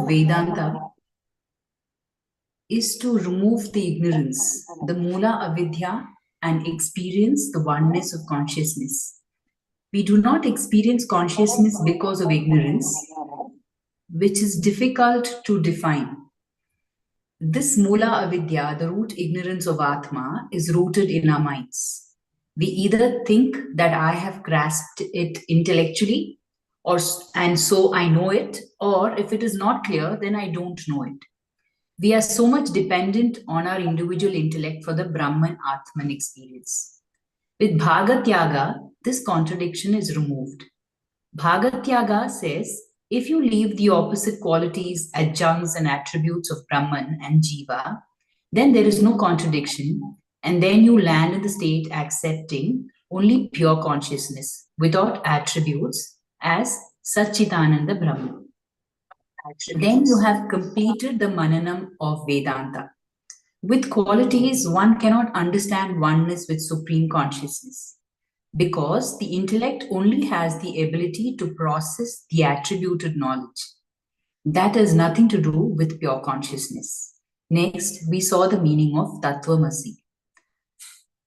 Vedanta is to remove the ignorance, the Mula Avidya, and experience the oneness of consciousness. We do not experience consciousness because of ignorance, which is difficult to define. This Mula Avidya, the root ignorance of Atma, is rooted in our minds. We either think that I have grasped it intellectually, and so I know it, or if it is not clear, then I don't know it. We are so much dependent on our individual intellect for the Brahman Atman experience. With Bhagatyaga, this contradiction is removed. Bhagatyaga says, if you leave the opposite qualities, adjuncts, and attributes of Brahman and Jiva, then there is no contradiction, and then you land in the state accepting only pure consciousness without attributes as Satchitananda Brahman. Then you have completed the Mananam of Vedanta. With qualities, one cannot understand oneness with supreme consciousness, because the intellect only has the ability to process the attributed knowledge. That has nothing to do with pure consciousness. Next, we saw the meaning of Tat Tvam Asi.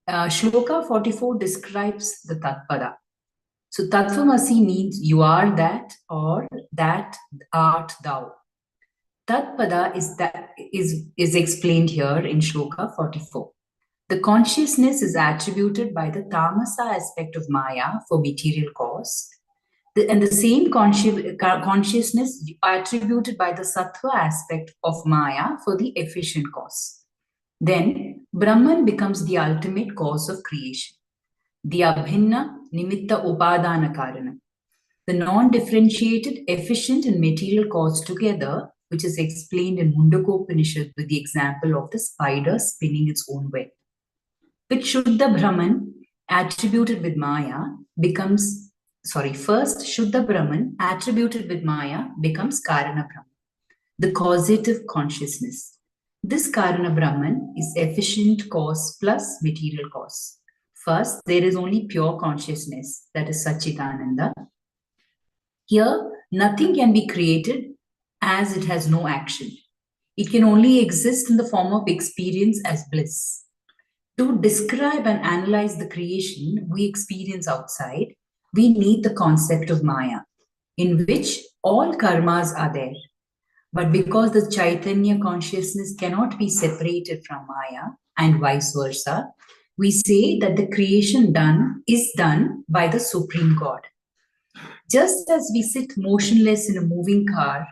Shloka 44 describes the Tatpada. So Tat Tvam Asi means you are that, or that art thou. Tatpada is explained here in Shloka 44. The consciousness is attributed by the tamasa aspect of Maya for material cause, and the same consciousness attributed by the sattva aspect of Maya for the efficient cause. Then Brahman becomes the ultimate cause of creation, the abhinna nimitta upadana karana, the non-differentiated, efficient and material cause together, which is explained in Mundakopanishad with the example of the spider spinning its own web. With Shuddha Brahman attributed with Maya becomes, first Shuddha Brahman attributed with Maya becomes Karana Brahman, the causative consciousness. This Karana Brahman is efficient cause plus material cause. First, there is only pure consciousness, that is Satchitananda. Here, nothing can be created as it has no action. It can only exist in the form of experience as bliss. To describe and analyze the creation we experience outside, we need the concept of Maya, in which all karmas are there. But because the Chaitanya consciousness cannot be separated from Maya, and vice versa, we say that the creation is done by the Supreme God. Just as we sit motionless in a moving car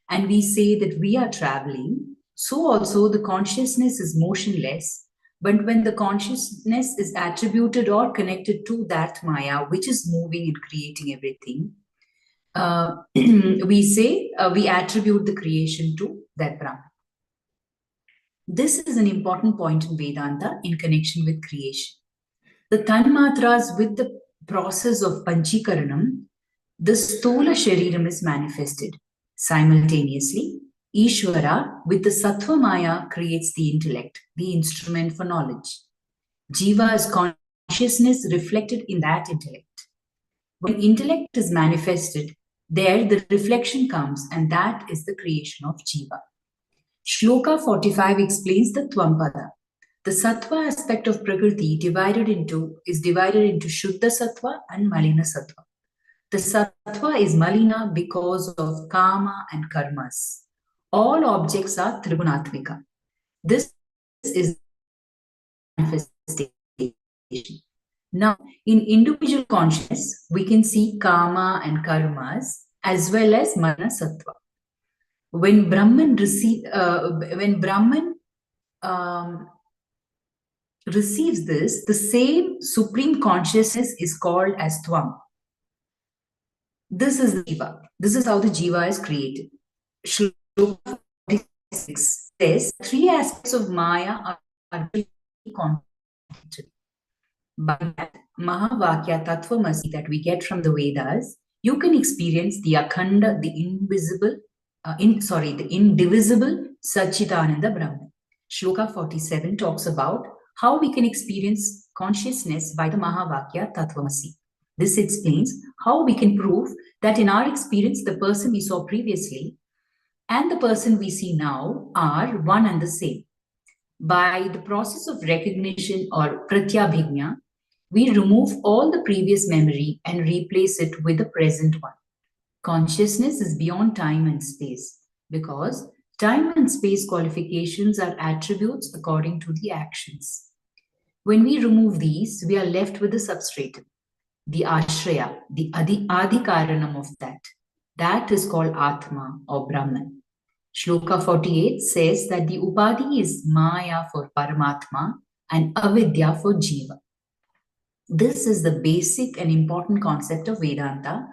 and we say that we are traveling, so also the consciousness is motionless, but when the consciousness is attributed or connected to that Maya, which is moving and creating everything, we say we attribute the creation to that Brahman. This is an important point in Vedanta in connection with creation. The Tanmatras with the process of Panchikaranam, the Stula Shariram is manifested. Simultaneously, Ishvara with the Sattva Maya creates the intellect, the instrument for knowledge. Jiva is consciousness reflected in that intellect. When intellect is manifested, there the reflection comes, and that is the creation of Jiva. Shloka 45 explains the Tvampada. The Sattva aspect of Prakriti is divided into Shuddha Sattva and Malina Sattva. The Sattva is Malina because of Kama and Karmas. All objects are Tribunatmika. This is manifestation. Now, in individual consciousness, we can see Kama and Karmas as well as Mana Sattva. When Brahman receives this, the same supreme consciousness is called as Tvam. This is the Jiva. This is how the Jiva is created. Shloka 46 says, three aspects of Maya are contradictory. By that Mahavakya Tat Tvam Asi that we get from the Vedas, you can experience the Akhanda, the indivisible Satchitananda Brahman. Shloka 47 talks about how we can experience consciousness by the Mahavakya Tat Tvam Asi. This explains how we can prove that in our experience, the person we saw previously and the person we see now are one and the same. By the process of recognition or pratyabhigna, we remove all the previous memory and replace it with the present one. Consciousness is beyond time and space because time and space qualifications are attributes according to the actions. When we remove these, we are left with the substratum, the ashraya, the adhikaranam of that. That is called Atma or Brahman. Shloka 48 says that the upadhi is Maya for Paramatma and avidya for Jiva. This is the basic and important concept of Vedanta,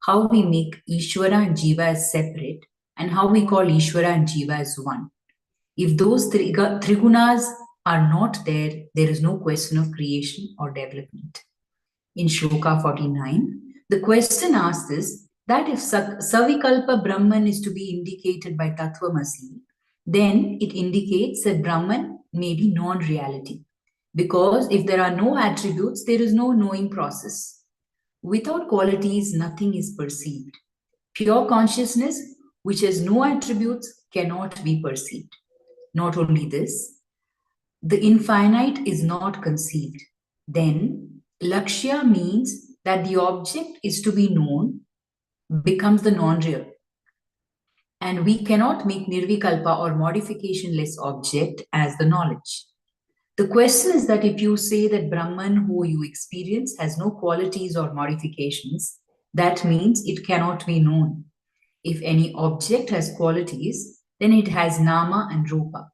how we make Ishvara and Jiva as separate and how we call Ishvara and Jiva as one. If those trigunas are not there, there is no question of creation or development. In Shloka 49, the question asked is that if Savikalpa Brahman is to be indicated by Tat Tvam Asi, then it indicates that Brahman may be non-reality. Because if there are no attributes, there is no knowing process. Without qualities, nothing is perceived. Pure consciousness, which has no attributes, cannot be perceived. Not only this, the infinite is not conceived. Then, Lakshya means that the object is to be known, becomes the non-real. And we cannot make Nirvikalpa or modificationless object as the knowledge. The question is that if you say that Brahman who you experience has no qualities or modifications, that means it cannot be known. If any object has qualities, then it has nama and rupa.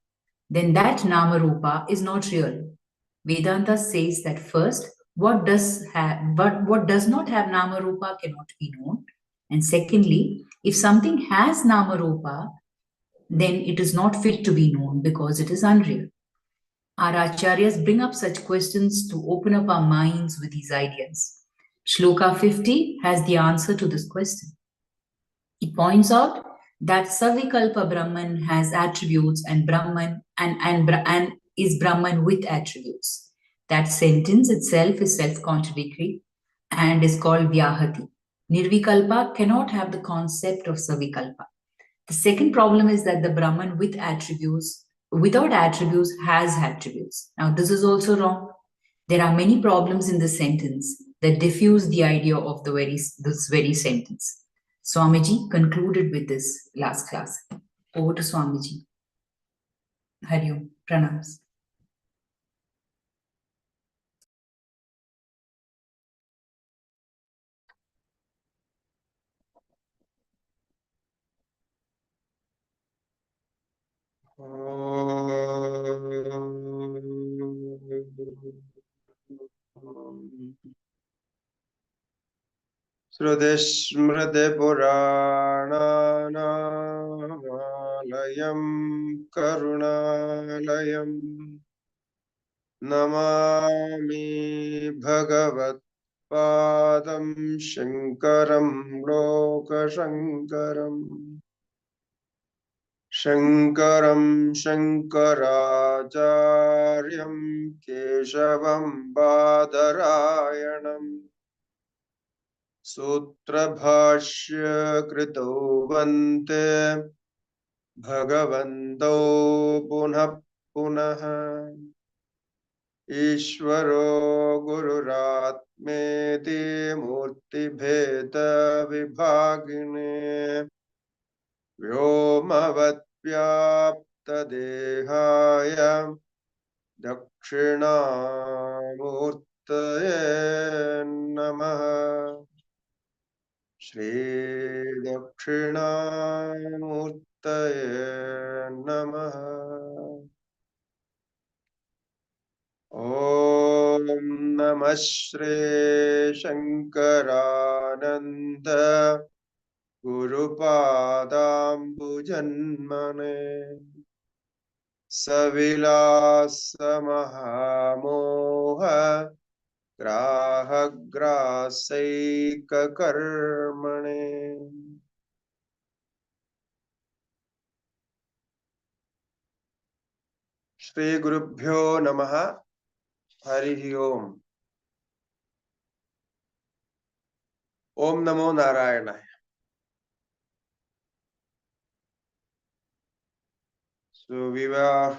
Then that nama rupa is not real. Vedanta says that first, what does not have nama rupa cannot be known. And secondly, if something has nama rupa, then it is not fit to be known because it is unreal. Our Acharyas bring up such questions to open up our minds with these ideas. Shloka 50 has the answer to this question. It points out that Savikalpa Brahman has attributes and Brahman and is Brahman with attributes. That sentence itself is self-contradictory and is called Vyahati. Nirvikalpa cannot have the concept of Savikalpa. The second problem is that the Brahman with attributes, without attributes, has attributes. Now, this is also wrong. There are many problems in this sentence that diffuse the idea of this very sentence. Swamiji concluded with this last class. Over to Swamiji. Hari Om. Pranams. Shrudismritipurananamayam karunalayam namami bhagavat padam shankaram lokashankaram Shankaram Shankaracharyam Keshavam Badarayanam Sutra Bhashya Krito Vante Bhagavanto Punah Punaha Ishvaro Gururatmeti Murti Bheda Vibhagine Vyomavatyaptadehaya Dakshinamurtaye Namaha Shri Dakshinamurtaye Namaha Om Namah Shri Shankarananda Gurupadambujanmane Savilasa-mahamoha Graha-grasaika-karmane Shri Gurubhyo Namaha Harihi Om Om Namo Narayana So we were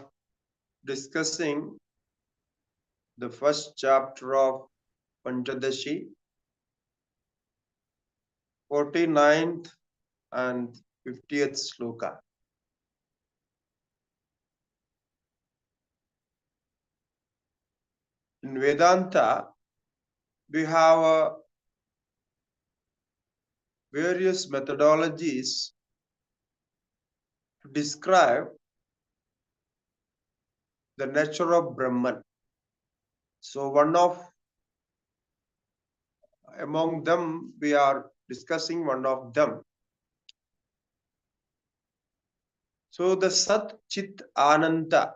discussing the first chapter of Pancadashi, 49th and 50th Sloka. In Vedanta, we have various methodologies to describe the nature of Brahman. So among them, we are discussing one of them. So the Sat Chit Ananta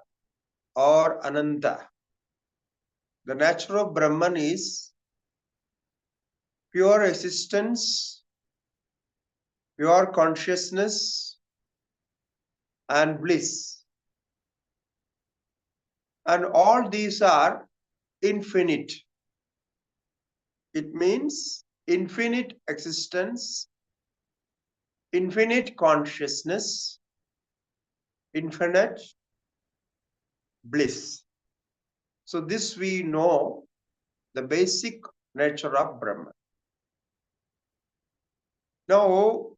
or Ananta, the nature of Brahman is pure existence, pure consciousness, and bliss. And all these are infinite. It means infinite existence, infinite consciousness, infinite bliss. So this we know the basic nature of Brahman. Now,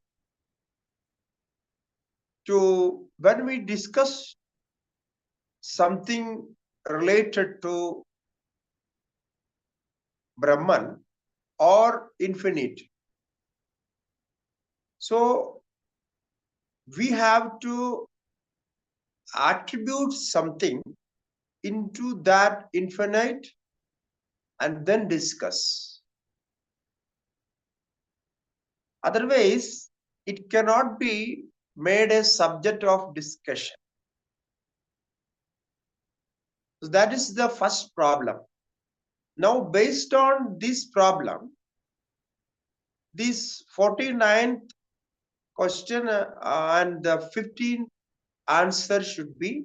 when we discuss something related to Brahman or infinite, so we have to attribute something into that infinite and then discuss. Otherwise, it cannot be made a subject of discussion. So that is the first problem. Now, based on this problem, this 49th question and the 15th answer should be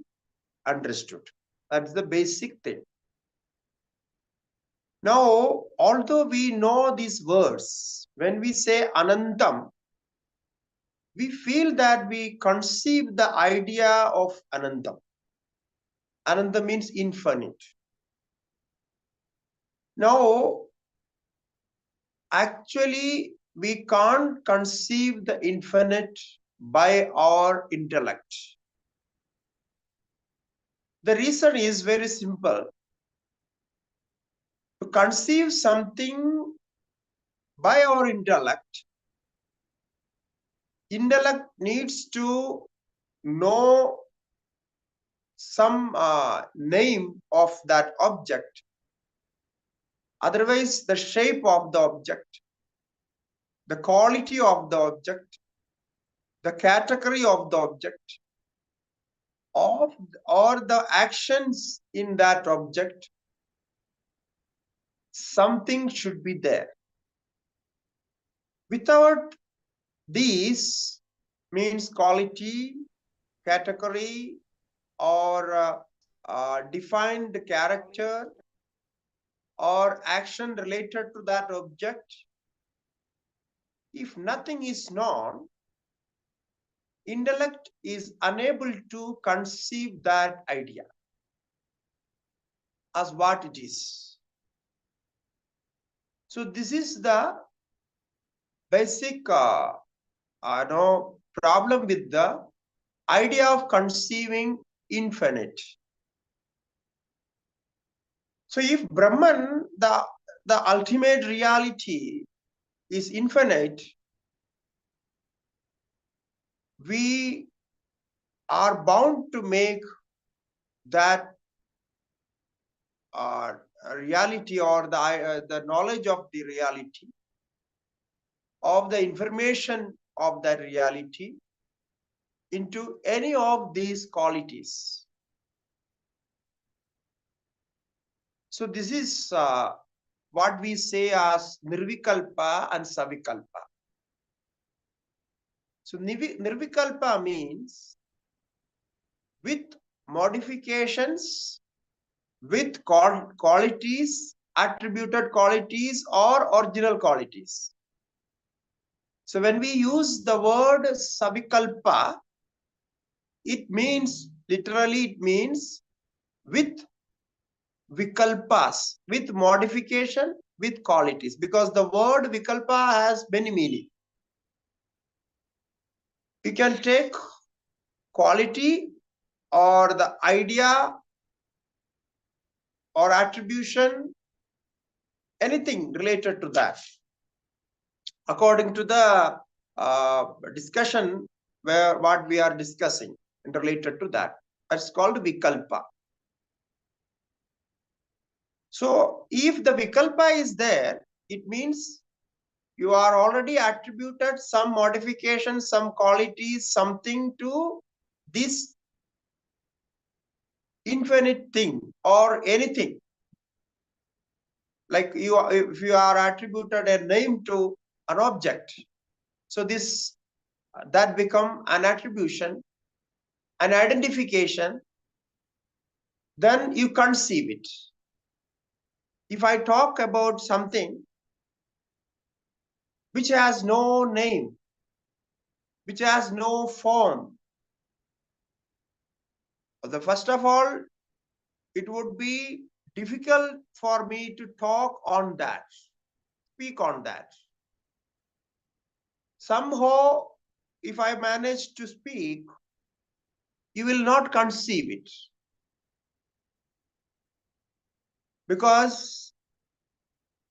understood. That's the basic thing. Now, although we know these words, when we say Anantam, we feel that we conceive the idea of Anantam. Ananta means infinite. Now, actually, we can't conceive the infinite by our intellect. The reason is very simple. To conceive something by our intellect needs to know some name of that object. Otherwise, the shape of the object, the quality of the object, the category of the object, or the actions in that object, something should be there. Without these means quality, category, or defined character or action related to that object, if nothing is known, intellect is unable to conceive that idea as what it is. So this is the basic problem with the idea of conceiving infinite. So if Brahman, the ultimate reality, is infinite, we are bound to make that reality or the knowledge of the reality, of the information of that reality into any of these qualities. So this is what we say as nirvikalpa and savikalpa. So nirvikalpa means with modifications, with qualities, attributed qualities or original qualities. So when we use the word savikalpa, it means Literally it means with vikalpas, with modification, with qualities, because the word vikalpa has many meanings. You can take quality or the idea or attribution, anything related to that. According to the discussion where what we are discussing and related to that, that's called vikalpa. So if the vikalpa is there, it means you are already attributed some modification, some qualities, something to this infinite thing or anything. Like if you are attributed a name to an object, so this that become an attribution, an identification, then you conceive it. If I talk about something which has no name, which has no form, first of all, it would be difficult for me to talk on that, speak on that. Somehow, if I manage to speak, you will not conceive it. Because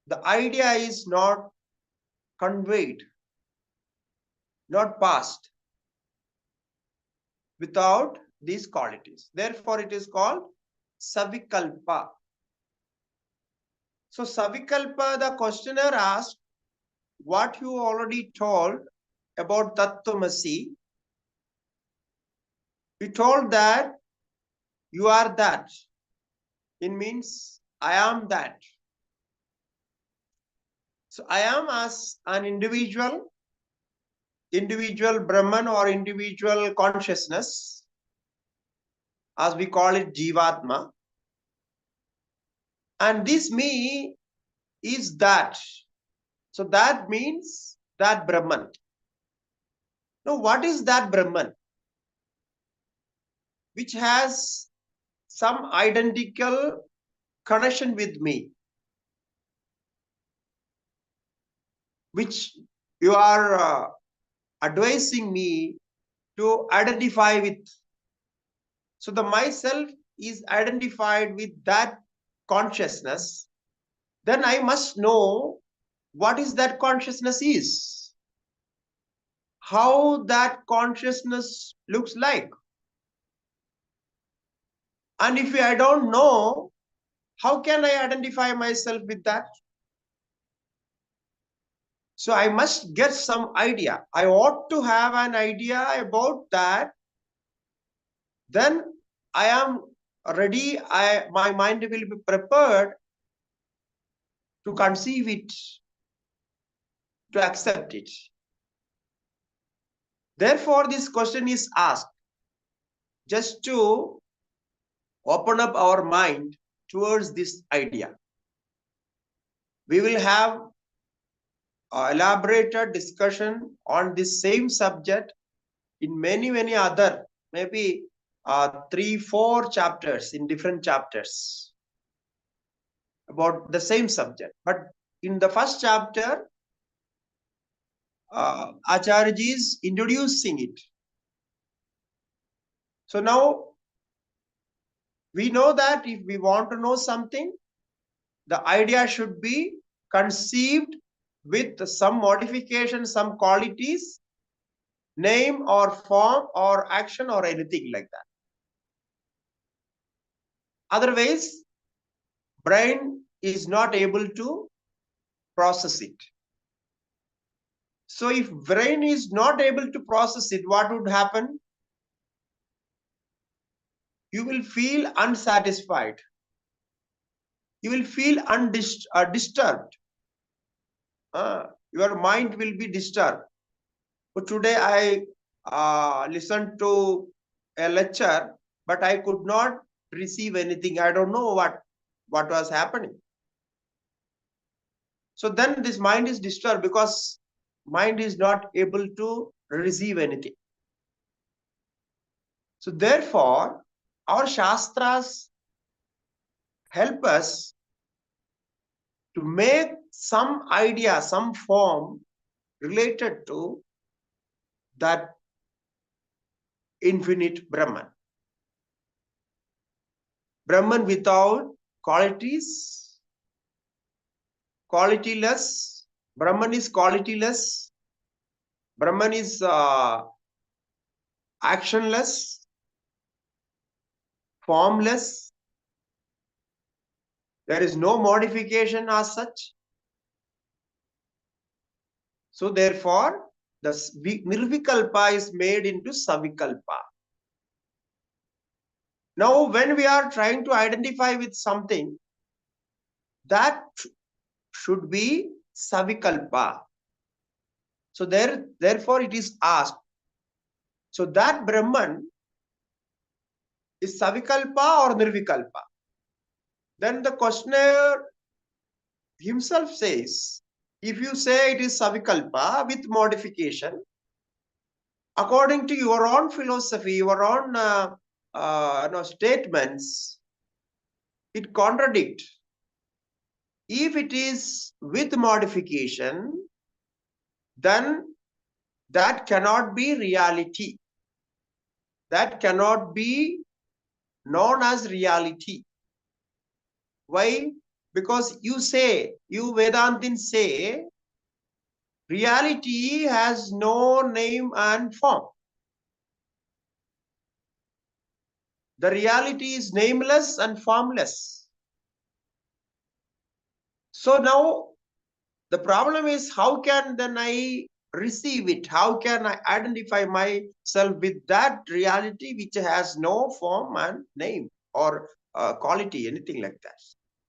the idea is not conveyed, not passed without these qualities. Therefore, it is called savikalpa. So, savikalpa, the questioner asked, what you already told about Tat Tvam Asi, you told that you are that. It means I am that. So I am as an individual Brahman or individual consciousness, as we call it Jivatma. And this me is that. So that means that Brahman. Now what is that Brahman? Which has some identical connection with me, which you are advising me to identify with. So the myself is identified with that consciousness. Then I must know what is that consciousness is, how that consciousness looks like. And if I don't know, how can I identify myself with that? So I must get some idea. I ought to have an idea about that. Then I am ready. My mind will be prepared to conceive it, to accept it. Therefore, this question is asked just to open up our mind towards this idea. We will have elaborated discussion on this same subject in many other, maybe 3-4 chapters, in different chapters about the same subject. But in the first chapter, Acharya is introducing it. So now we know that if we want to know something, the idea should be conceived with some modification, some qualities, name or form or action or anything like that. Otherwise, brain is not able to process it. So if brain is not able to process it, what would happen? You will feel unsatisfied. You will feel disturbed. Your mind will be disturbed. But today I listened to a lecture, but I could not receive anything. I don't know what was happening. So then this mind is disturbed because mind is not able to receive anything. So therefore, our Shastras help us to make some idea, some form related to that infinite Brahman. Brahman without qualities, qualityless. Brahman is qualityless. Brahman is actionless, formless. There is no modification as such. So therefore, the Nirvikalpa is made into Savikalpa. Now, when we are trying to identify with something, that should be Savikalpa. So therefore it is asked. So that Brahman is Savikalpa or Nirvikalpa? Then the questioner himself says, if you say it is Savikalpa with modification, according to your own philosophy, your own statements, it contradicts. If it is with modification, then that cannot be reality. That cannot be known as reality. Why? Because you Vedantins say, reality has no name and form. The reality is nameless and formless. So now the problem is, how can then I receive it? How can I identify myself with that reality which has no form and name or quality, anything like that?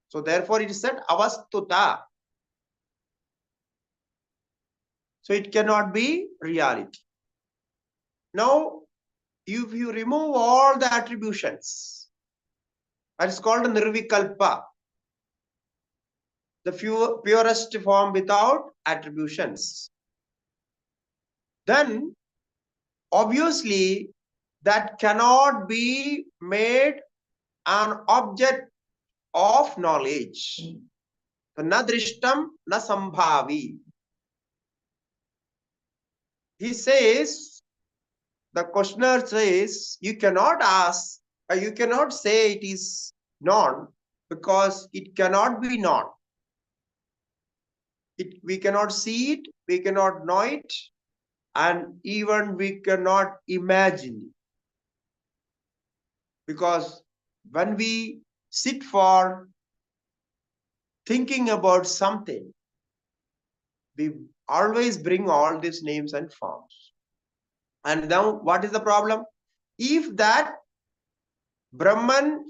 So therefore it is said avastuta. So it cannot be reality. Now, if you remove all the attributions, that is called nirvikalpa, the purest form without attributions. Then, obviously, that cannot be made an object of knowledge. Na drishtam, na sambhavi. He says, the questioner says, you cannot ask, you cannot say it is known because it cannot be known. We cannot see it, we cannot know it, and even we cannot imagine it. Because when we sit for thinking about something, we always bring all these names and forms. And now what is the problem? If that Brahman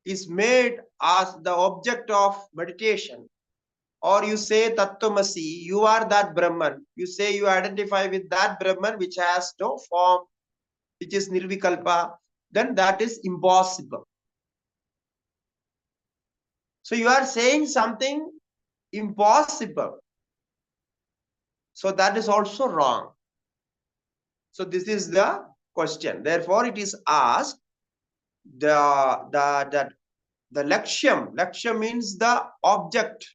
is made as the object of meditation, or you say Tat Tvam Asi, you are that Brahman. You say you identify with that Brahman which has no form, which is Nirvikalpa, then that is impossible. So you are saying something impossible. So that is also wrong. So this is the question. Therefore, it is asked the lakshyam. Lakshyam means the object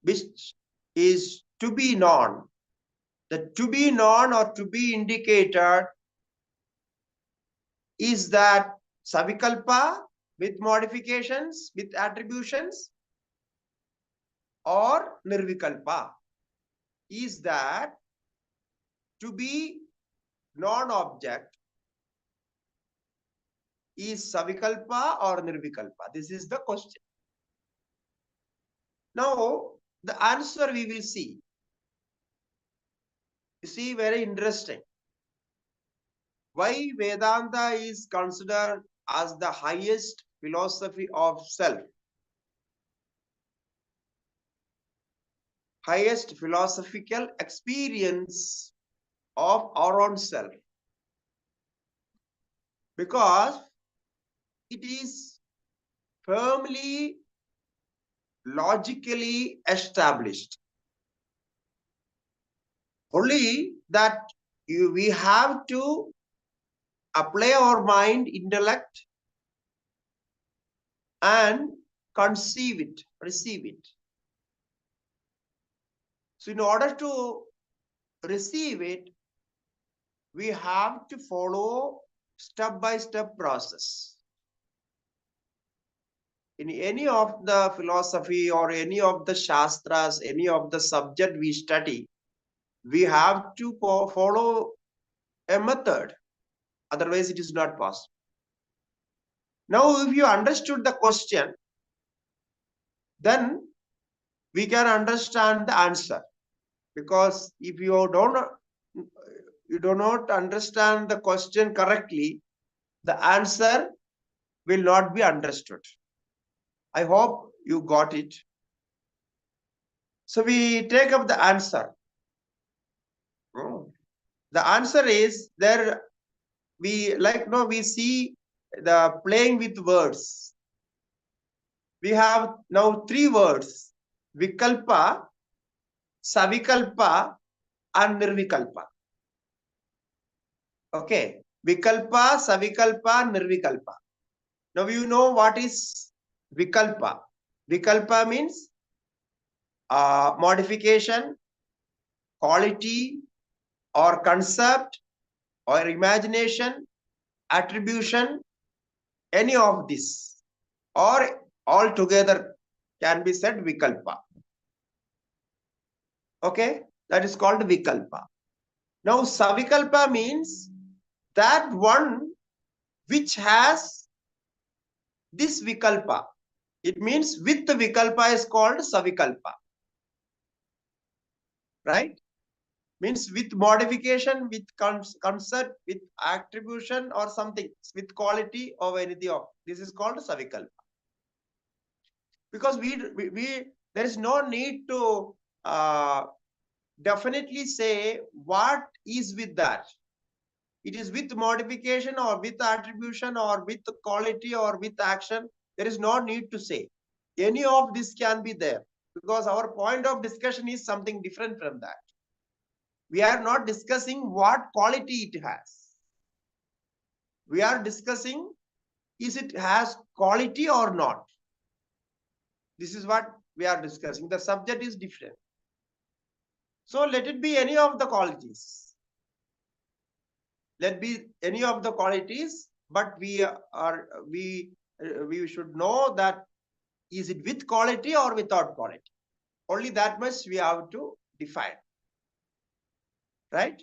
which is to be known. The to be known or to be indicated is that Savikalpa with modifications, with attributions, or Nirvikalpa is that to be non-object is Savikalpa or Nirvikalpa? This is the question. Now, the answer we will see. You see, very interesting. Why Vedanta is considered as the highest philosophy of self? Highest philosophical experience of our own self. Because it is firmly, logically established. Only that we have to apply our mind, intellect, and conceive it, receive it. So in order to receive it, we have to follow step-by-step process. In any of the philosophy or any of the shastras, any of the subject we study, we have to follow a method. Otherwise, it is not possible. Now, if you understood the question, then we can understand the answer. Because if you do not understand the question correctly, the answer will not be understood. I hope you got it. So we take up the answer. The answer is there. We see the playing with words. We have now 3 words: Vikalpa, Savikalpa, and Nirvikalpa. Okay, Vikalpa, Savikalpa, Nirvikalpa. Now you know what is Vikalpa. Vikalpa means modification, quality, or concept, or imagination, attribution, any of this, or all together can be said Vikalpa. Okay, that is called Vikalpa. Now Savikalpa means that one which has this Vikalpa. It means with the Vikalpa is called Savikalpa. Right? Means with modification, with concept, with attribution or something, with quality or anything of. This is called Savikalpa. Because there is no need to definitely say what is with that. It is with modification or with attribution or with quality or with action. There is no need to say. Any of this can be there, because our point of discussion is something different from that. We are not discussing what quality it has. We are discussing, is it has quality or not? This is what we are discussing. The subject is different. So let it be any of the qualities. Let be any of the qualities, but we should know that is it with quality or without quality. Only that much we have to define. Right?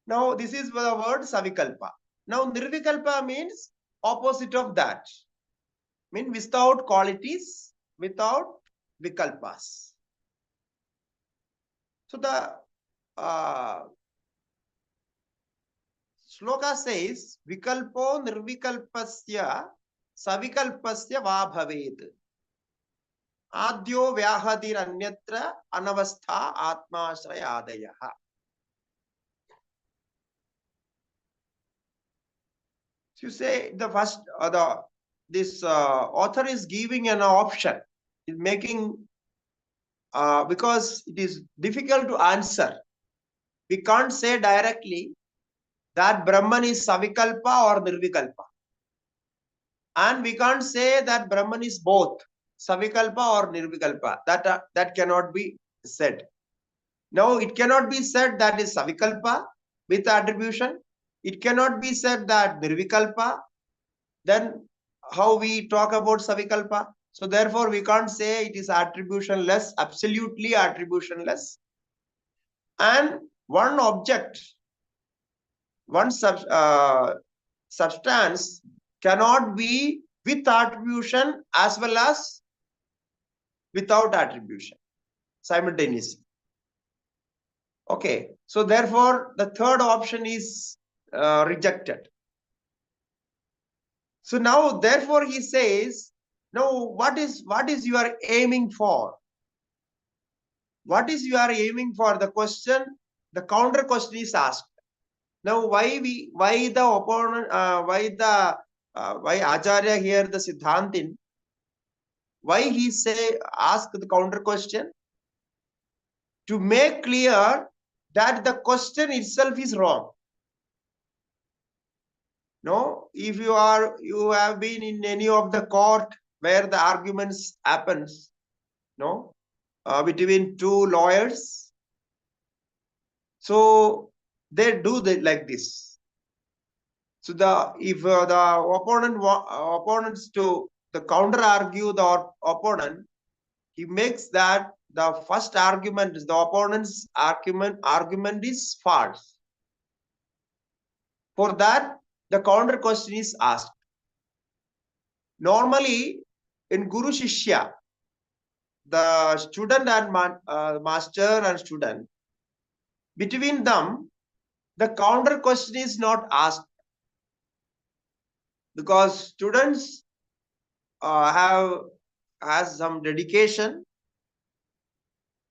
Now this is the word Savikalpa. Now Nirvikalpa means opposite of that. Means without qualities, without Vikalpas. So the Sloka says, Vikalpo Nirvikalpasya Savikalpasya va bhaved. Adyo vyahadir anyatra anavastha atmashrayadayaha. So you say the first, this author is giving an option, is making, because it is difficult to answer. We can't say directly that Brahman is Savikalpa or Nirvikalpa. And we can't say that Brahman is both Savikalpa or Nirvikalpa. That cannot be said. Now, it cannot be said that is Savikalpa with attribution. It cannot be said that Nirvikalpa. Then how we talk about Savikalpa? So therefore, we can't say it is attributionless, absolutely attributionless. And one object, one substance cannot be with attribution as well as without attribution simultaneously. Okay, so therefore the third option is rejected. So now therefore he says, now what is you are aiming for? What is you are aiming for? The question, the counter question is asked. Now why the opponent, why Acharya here, the Siddhantin, why he ask the counter question? To make clear that the question itself is wrong. No, if you have been in any of the court where the arguments happens, no, between two lawyers, so they do like this. So if the opponents to the counter argue the opponent, he makes that the first argument is the opponent's argument is false. For that, the counter question is asked. Normally, in Guru Shishya, the student and master and student, between them, the counter question is not asked, because students has some dedication.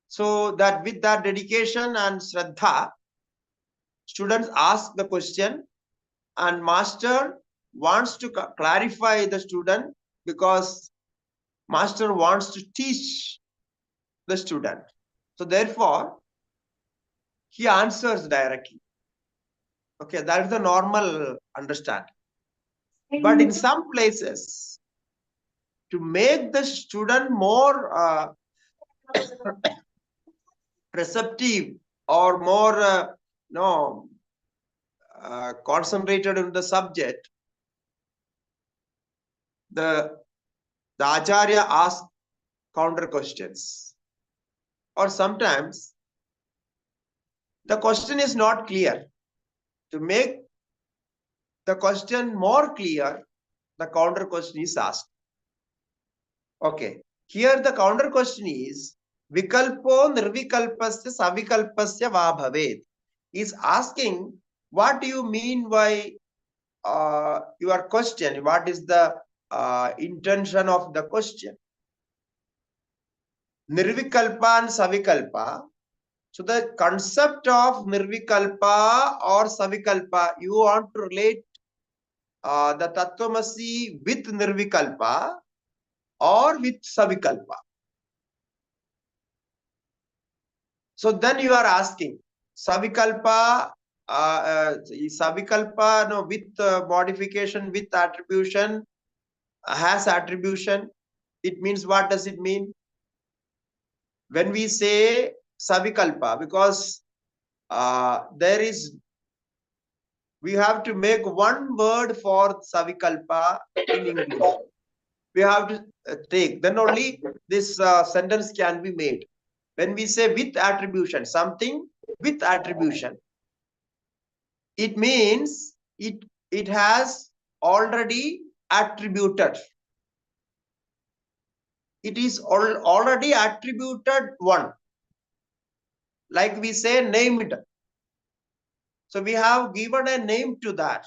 So that with that dedication and Shraddha, students ask the question, and master wants to clarify the student, because master wants to teach the student. So therefore, he answers directly. Okay, that is the normal understanding. But in some places, to make the student more receptive or more concentrated on the subject, the Acharya asks counter questions. Or sometimes the question is not clear. To make the question more clear, the counter question is asked. Okay, here the counter question is Vikalpo nirvikalpasya savikalpasya va bhavet. Is asking, what do you mean by your question? What is the intention of the question? Nirvikalpa and savikalpa. So the concept of nirvikalpa or savikalpa, you want to relate the Tat Tvam Asi with nirvikalpa or with savikalpa. So then you are asking savikalpa, savikalpa no, with modification, with attribution, has attribution. It means, what does it mean? When we say savikalpa, because we have to make one word for savikalpa in English. We have to take, then only this sentence can be made. When we say with attribution, something with attribution, it means it has already attributed. It is already attributed one. Like we say named. So we have given a name to that.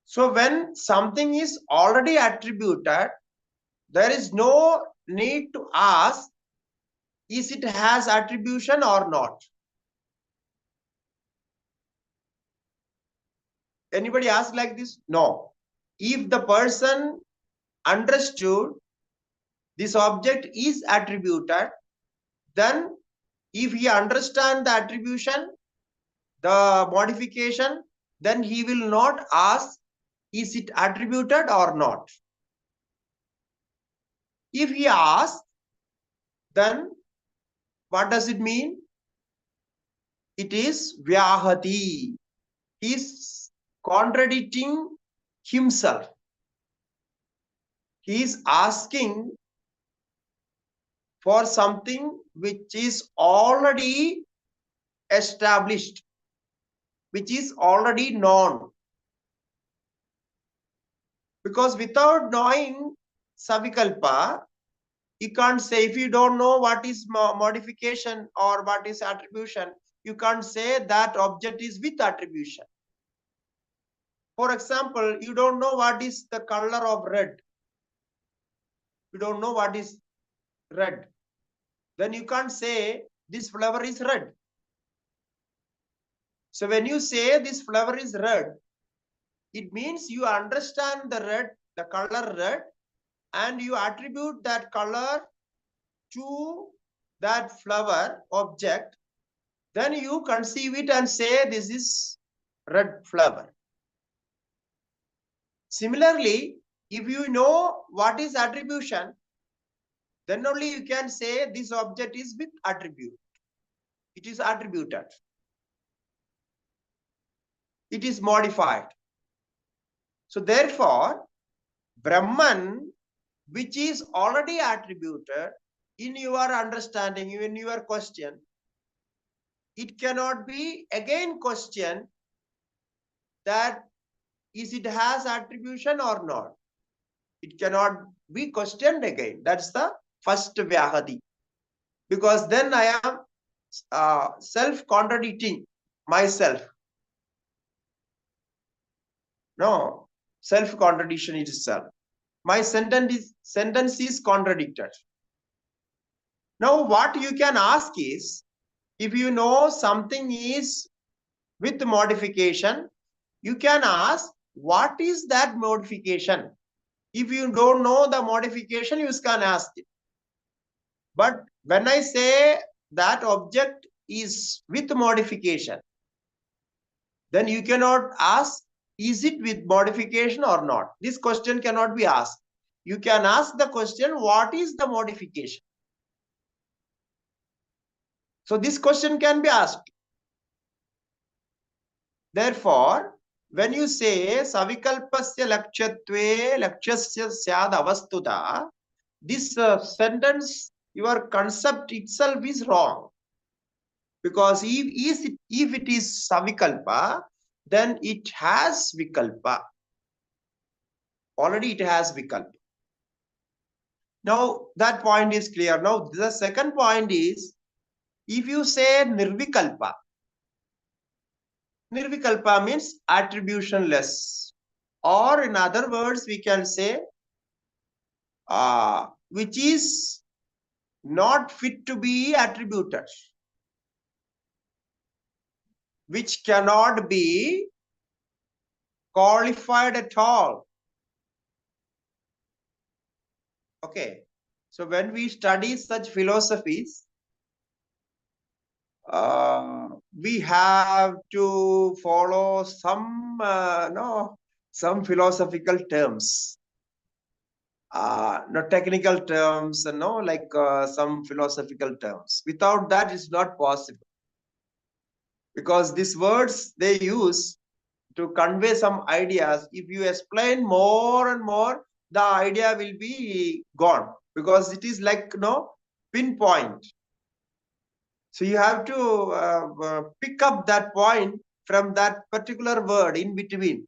So when something is already attributed, there is no need to ask, is it has attribution or not? Anybody ask like this? No. If the person understood this object is attributed, then if he understands the attribution, the modification, then he will not ask, is it attributed or not? If he asks, then what does it mean? It is vyahati. He is contradicting himself. He is asking for something which is already established, which is already known. Because without knowing savikalpa, you can't say, if you don't know what is modification or what is attribution, you can't say that object is with attribution. For example, you don't know what is the color of red. You don't know what is red. Then you can't say this flower is red. So when you say this flower is red, it means you understand the red, the color red, and you attribute that color to that flower object. Then you conceive it and say this is red flower. Similarly, if you know what is attribution, then only you can say this object is with attribute. It is attributed. It is modified. So therefore, Brahman, which is already attributed in your understanding, in your question, it cannot be again questioned that is it has attribution or not. It cannot be questioned again. That's the first Vyahadi. Because then I am self-contradicting myself. No, self-contradiction itself. My sentence is contradicted. Now what you can ask is, if you know something is with modification, you can ask, what is that modification? If you don't know the modification, you can ask it. But when I say that object is with modification, then you cannot ask, is it with modification or not? This question cannot be asked. You can ask the question, what is the modification? So this question can be asked. Therefore, when you say savikalpasya lakshyattve lakshasya syad avastuta, this sentence, your concept itself is wrong. Because if it is savikalpa, then it has vikalpa. Already it has vikalpa. Now that point is clear. Now the second point is, if you say nirvikalpa, nirvikalpa means attributionless. Or in other words, we can say, which is not fit to be attributed, which cannot be qualified at all. Okay. So when we study such philosophies, we have to follow some some philosophical terms, not technical terms, like some philosophical terms. Without that, it's not possible. Because these words they use to convey some ideas, if you explain more and more, the idea will be gone, because it is like pinpoint. So you have to pick up that point from that particular word in between.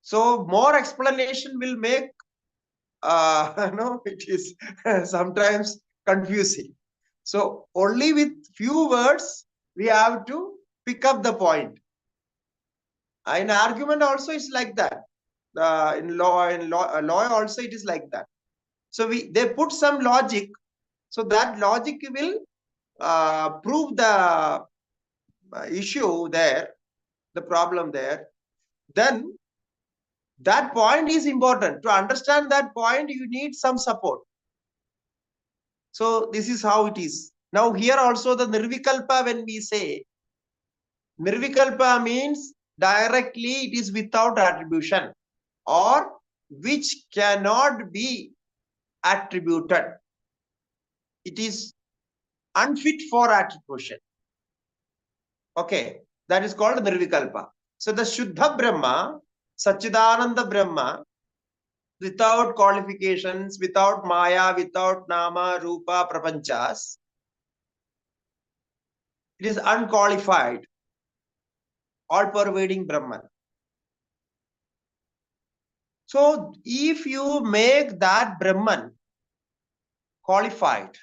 So more explanation will make it is sometimes confusing. So only with few words we have to pick up the point. In argument also it's like that. In law also it is like that. So they put some logic, so that logic will prove the issue there, the problem there. Then that point is important. To understand that point, you need some support. So this is how it is. Now here also the nirvikalpa, when we say nirvikalpa, means directly it is without attribution, or which cannot be attributed. It is unfit for attribution. Okay, that is called nirvikalpa. So the Shuddha Brahma, Satchidananda Brahma, without qualifications, without Maya, without Nama, Rupa, Prapanchas, it is unqualified, all-pervading Brahman. So if you make that Brahman qualified,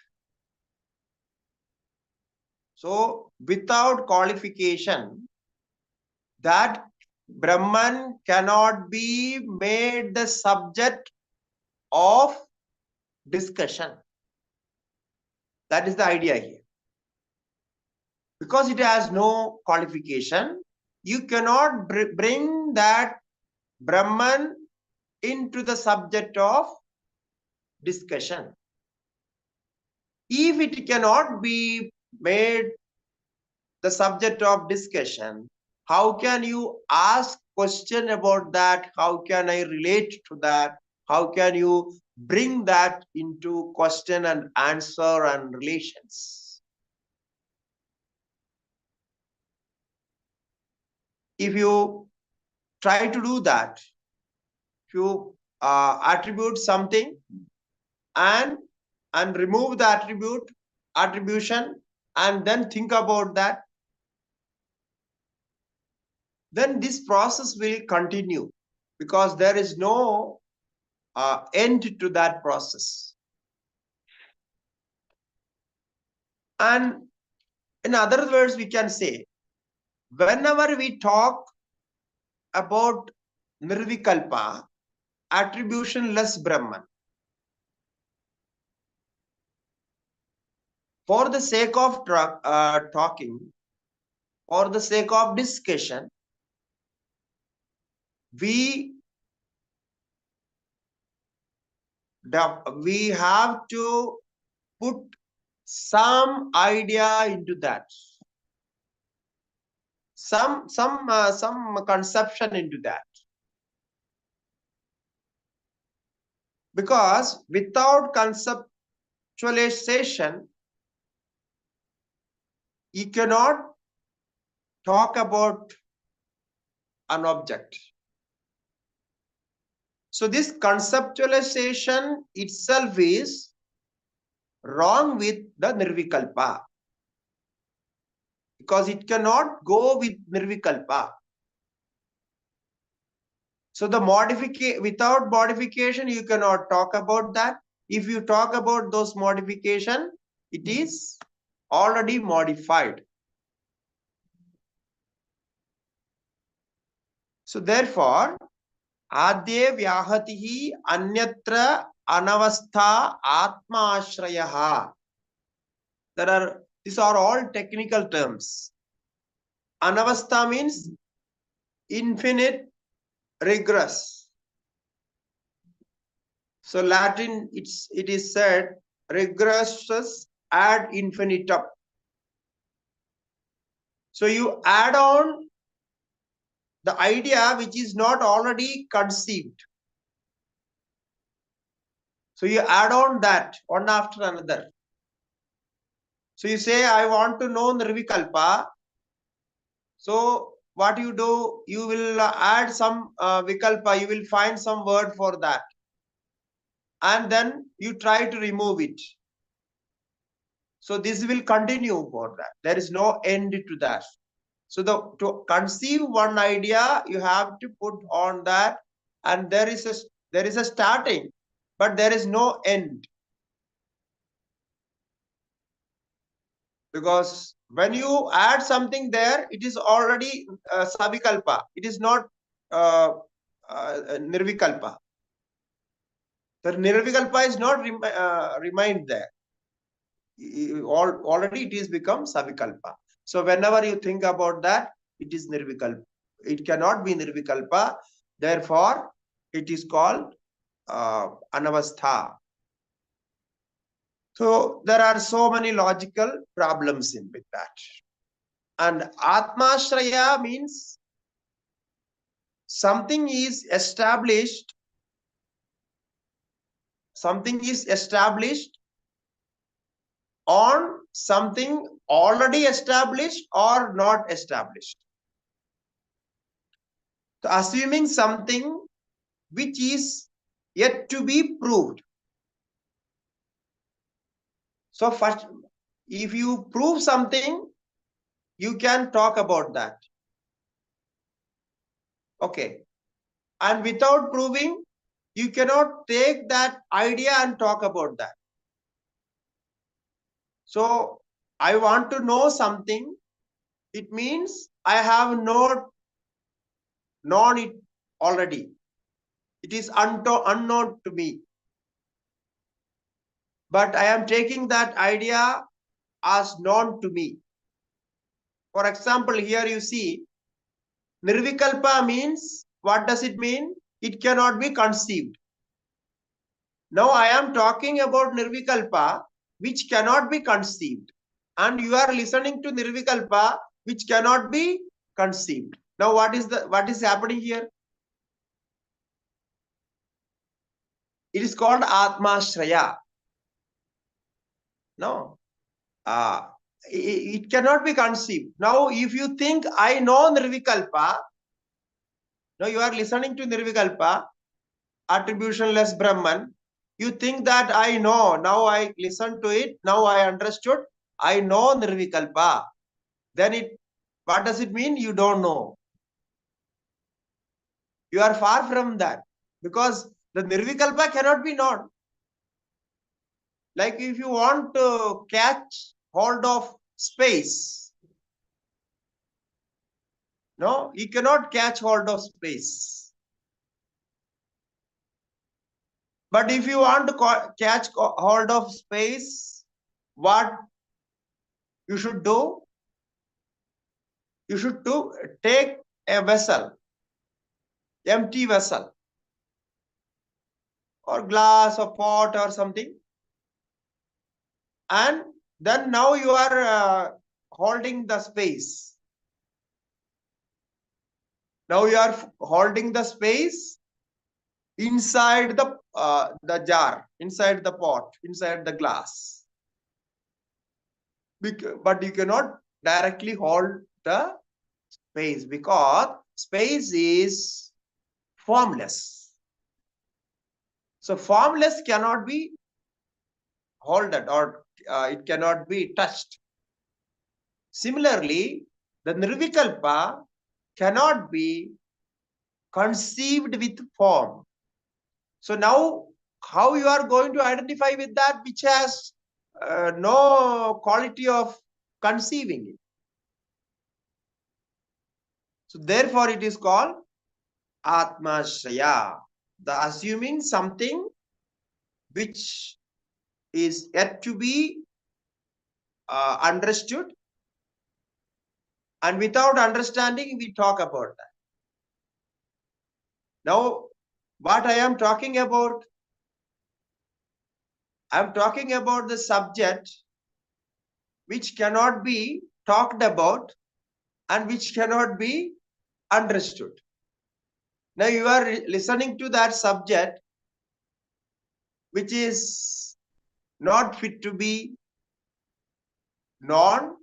so without qualification, that Brahman cannot be made the subject of discussion. That is the idea here. Because it has no qualification, you cannot bring that Brahman into the subject of discussion. If it cannot be made the subject of discussion, How can you ask question about that? How can I relate to that? How can you bring that into question and answer and relations? If you try to do that, if you attribute something and remove the attribution, and then think about that, then this process will continue, because there is no end to that process. And in other words, we can say, whenever we talk about nirvikalpa, attribution-less Brahman, for the sake of talking, for the sake of discussion, we have to put some idea into that, some conception into that, because without conceptualization, you cannot talk about an object. So this conceptualization itself is wrong with the nirvikalpa, because it cannot go with nirvikalpa. So the without modification, you cannot talk about that. If you talk about those modification, it is already modified. So therefore, adye vyahatihi anyatra anavastha atma ashrayaha. These are all technical terms. Anavastha means infinite regress. So Latin, it is said regressus ad infinitum. So you add on the idea which is not already conceived. So you add on that one after another. So you say, I want to know nirvikalpa. So what you do, you will add some vikalpa, you will find some word for that. And then you try to remove it. So this will continue for that. There is no end to that. So to conceive one idea, you have to put on that, and there is a starting, but there is no end. Because when you add something there, it is already savikalpa. It is not nirvikalpa. The nirvikalpa is not remained there. Already it is become savikalpa. So whenever you think about that, it is nirvikalpa. It cannot be nirvikalpa. Therefore, it is called anavastha. So there are so many logical problems in with that. And atmashraya means something is established. Something is established on something already established or not established. So assuming something which is yet to be proved. So first, if you prove something, you can talk about that. Okay. And without proving, you cannot take that idea and talk about that. So I want to know something. It means I have not known it already. It is unknown to me. But I am taking that idea as known to me. For example, here you see, nirvikalpa means, what does it mean? It cannot be conceived. Now I am talking about nirvikalpa, which cannot be conceived. And you are listening to nirvikalpa, which cannot be conceived. Now what is happening here? It is called Atmashraya. No. It cannot be conceived. Now, if you think I know Nirvikalpa, now you are listening to Nirvikalpa, attributionless Brahman, you think that I know, now I listen to it, now I understood, I know Nirvikalpa. Then what does it mean? You don't know. You are far from that, because the Nirvikalpa cannot be known. Like if you want to catch hold of space, no, you cannot catch hold of space. But if you want to catch hold of space, what you should do? You should take a vessel, empty vessel, or glass or pot or something, and then now you are holding the space. Now you are holding the space inside the jar, inside the pot, inside the glass. But you cannot directly hold the space, because space is formless. So formless cannot be holded, or it cannot be touched. Similarly, the Nirvikalpa cannot be conceived with form. So now, how you are going to identify with that which has no quality of conceiving it? So therefore, it is called Atmashraya, the assuming something which is yet to be understood, and without understanding, we talk about that. Now, what I am talking about, I am talking about the subject which cannot be talked about and which cannot be understood. Now you are listening to that subject which is not fit to be known,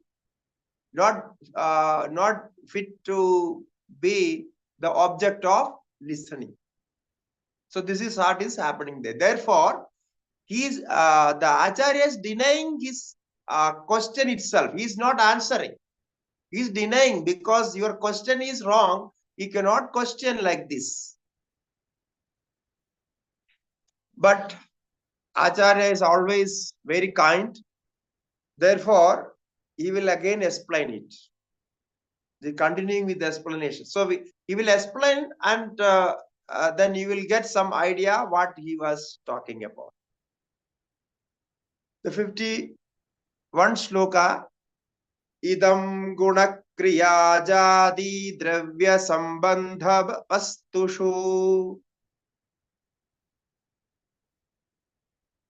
not fit to be the object of listening. So this is what is happening there. Therefore, the Acharya is denying his question itself. He is not answering. He is denying, because your question is wrong. He cannot question like this. But Acharya is always very kind. Therefore, he will again explain it. Continuing with the explanation. So he will explain, and then you will get some idea what he was talking about. The 51 Sloka. Idam guna kriya jadi dravya sambandha vastushu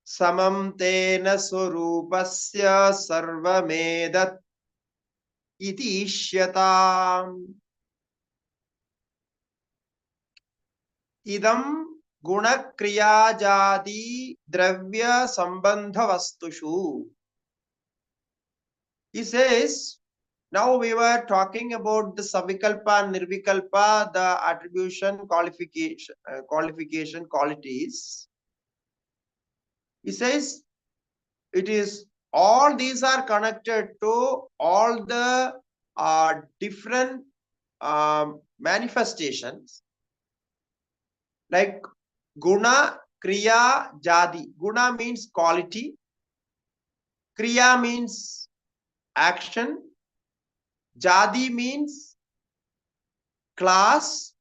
samam tena surupasya sarvamedat iti ishyatam. Idam guna kriya jadi dravya sambandha vastushu. He says, now we were talking about the Savikalpa and Nirvikalpa, the attribution, qualification, qualities. He says, it is all these are connected to all the different manifestations, like guna, kriya, jadi. Guna means quality. Kriya means action. Jadi means class,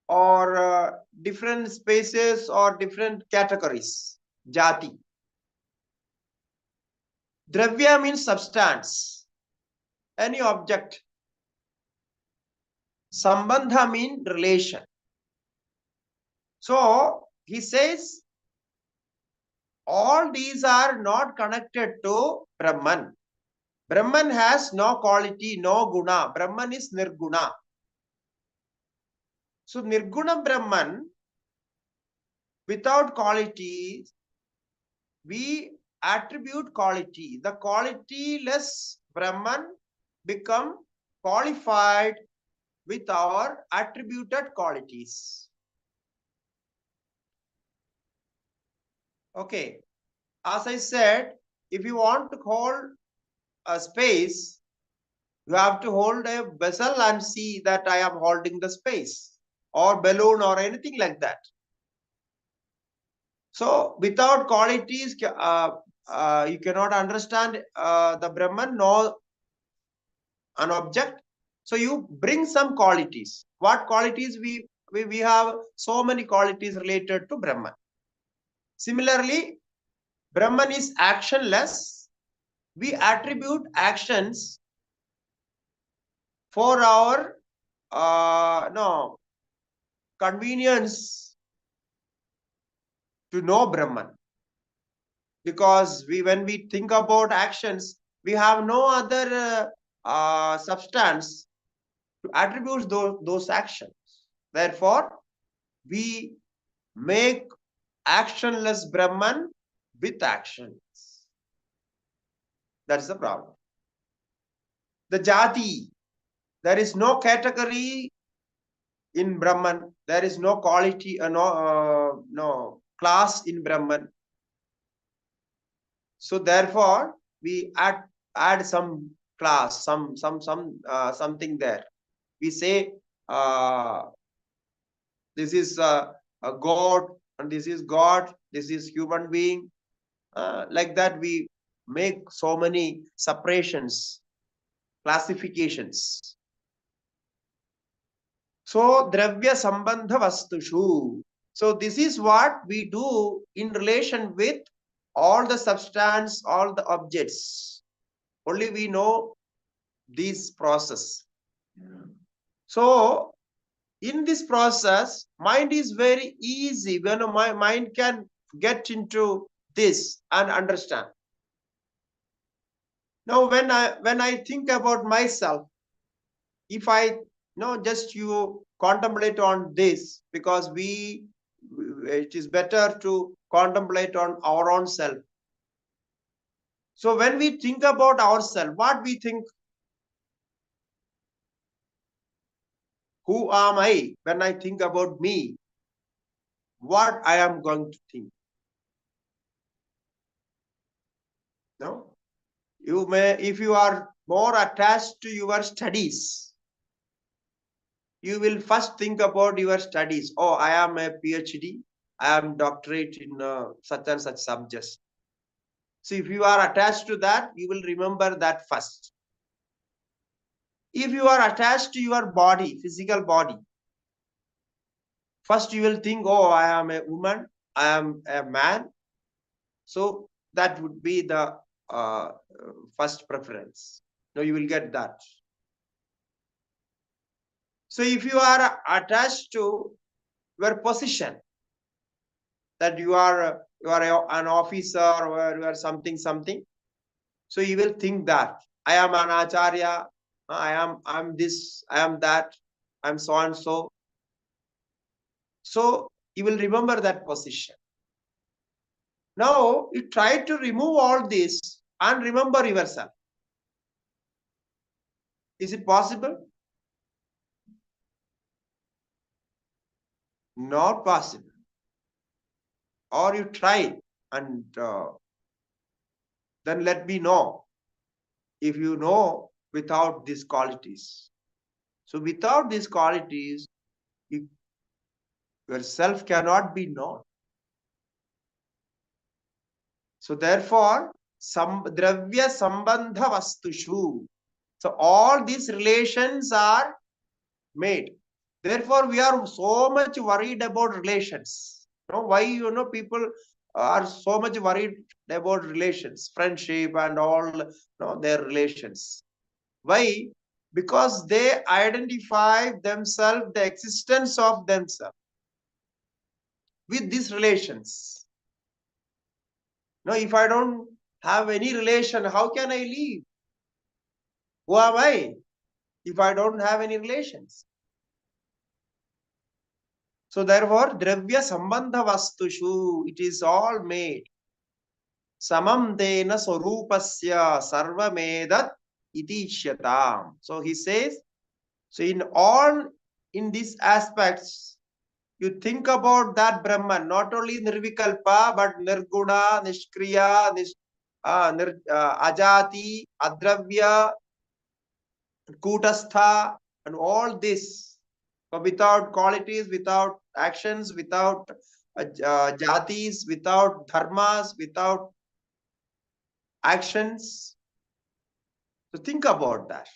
or different spaces or different categories. Jati. Dravya means substance, any object. Sambandha means relation. So he says all these are not connected to Brahman. Brahman has no quality, no guna. Brahman is nirguna. So nirguna Brahman, without quality, we attribute quality. The qualityless Brahman become qualified with our attributed qualities. Okay. As I said, if you want to hold a space, you have to hold a vessel and see that I am holding the space, or balloon or anything like that. So without qualities, you cannot understand the Brahman nor an object. So you bring some qualities. What qualities? We have so many qualities related to Brahman. Similarly, Brahman is actionless. We attribute actions for our convenience to know Brahman. Because when we think about actions, we have no other substance to attribute those actions. Therefore, we make actionless Brahman with actions. That's the problem. The jati, there is no category in Brahman. There is no quality, no class in Brahman. So therefore, we add some class, something there. We say this is a God, and this is God, this is human being. Like that, we make so many separations, classifications. So dravya sambandha vastushu. So this is what we do in relation with all the substance, all the objects. Only we know this process. So in this process, mind is very easy. When my mind can get into this and understand. Now, when I think about myself, if I just you contemplate on this, because it is better to contemplate on our own self. So when we think about ourselves, what we think? Who am I? When I think about me, what I am going to think? No? You may, if you are more attached to your studies, you will first think about your studies. Oh, I am a PhD. I am doctorate in such and such subjects. So if you are attached to that, you will remember that first. If you are attached to your body, physical body, first you will think, oh, I am a woman, I am a man. So that would be the first preference. Now you will get that. So if you are attached to your position, that you are an officer or you are something, so you will think that I am an Acharya, I'm this, I am that, I'm so and so. So you will remember that position. Now you try to remove all this and remember yourself. Is it possible? Not possible. Or you try and then let me know if you know without these qualities. So without these qualities, yourself cannot be known. So therefore, dravya sambandha vastushu. So all these relations are made. Therefore, we are so much worried about relations. Why people are so much worried about relations, friendship and all their relations. Why? Because they identify themselves, the existence of themselves with these relations. Now, if I don't have any relation, how can I live? Who am I if I don't have any relations? So therefore, dravya sambandha vastushu, it is all made. Samam dena swarupasya sarvamedat itisyatam. So he says, so in these aspects, you think about that Brahman, not only nirvikalpa, but nirguna, nishkriya, ajati, adravya, kutastha, and all this. So without qualities, without actions, without jatis, without dharmas, without actions. So think about that.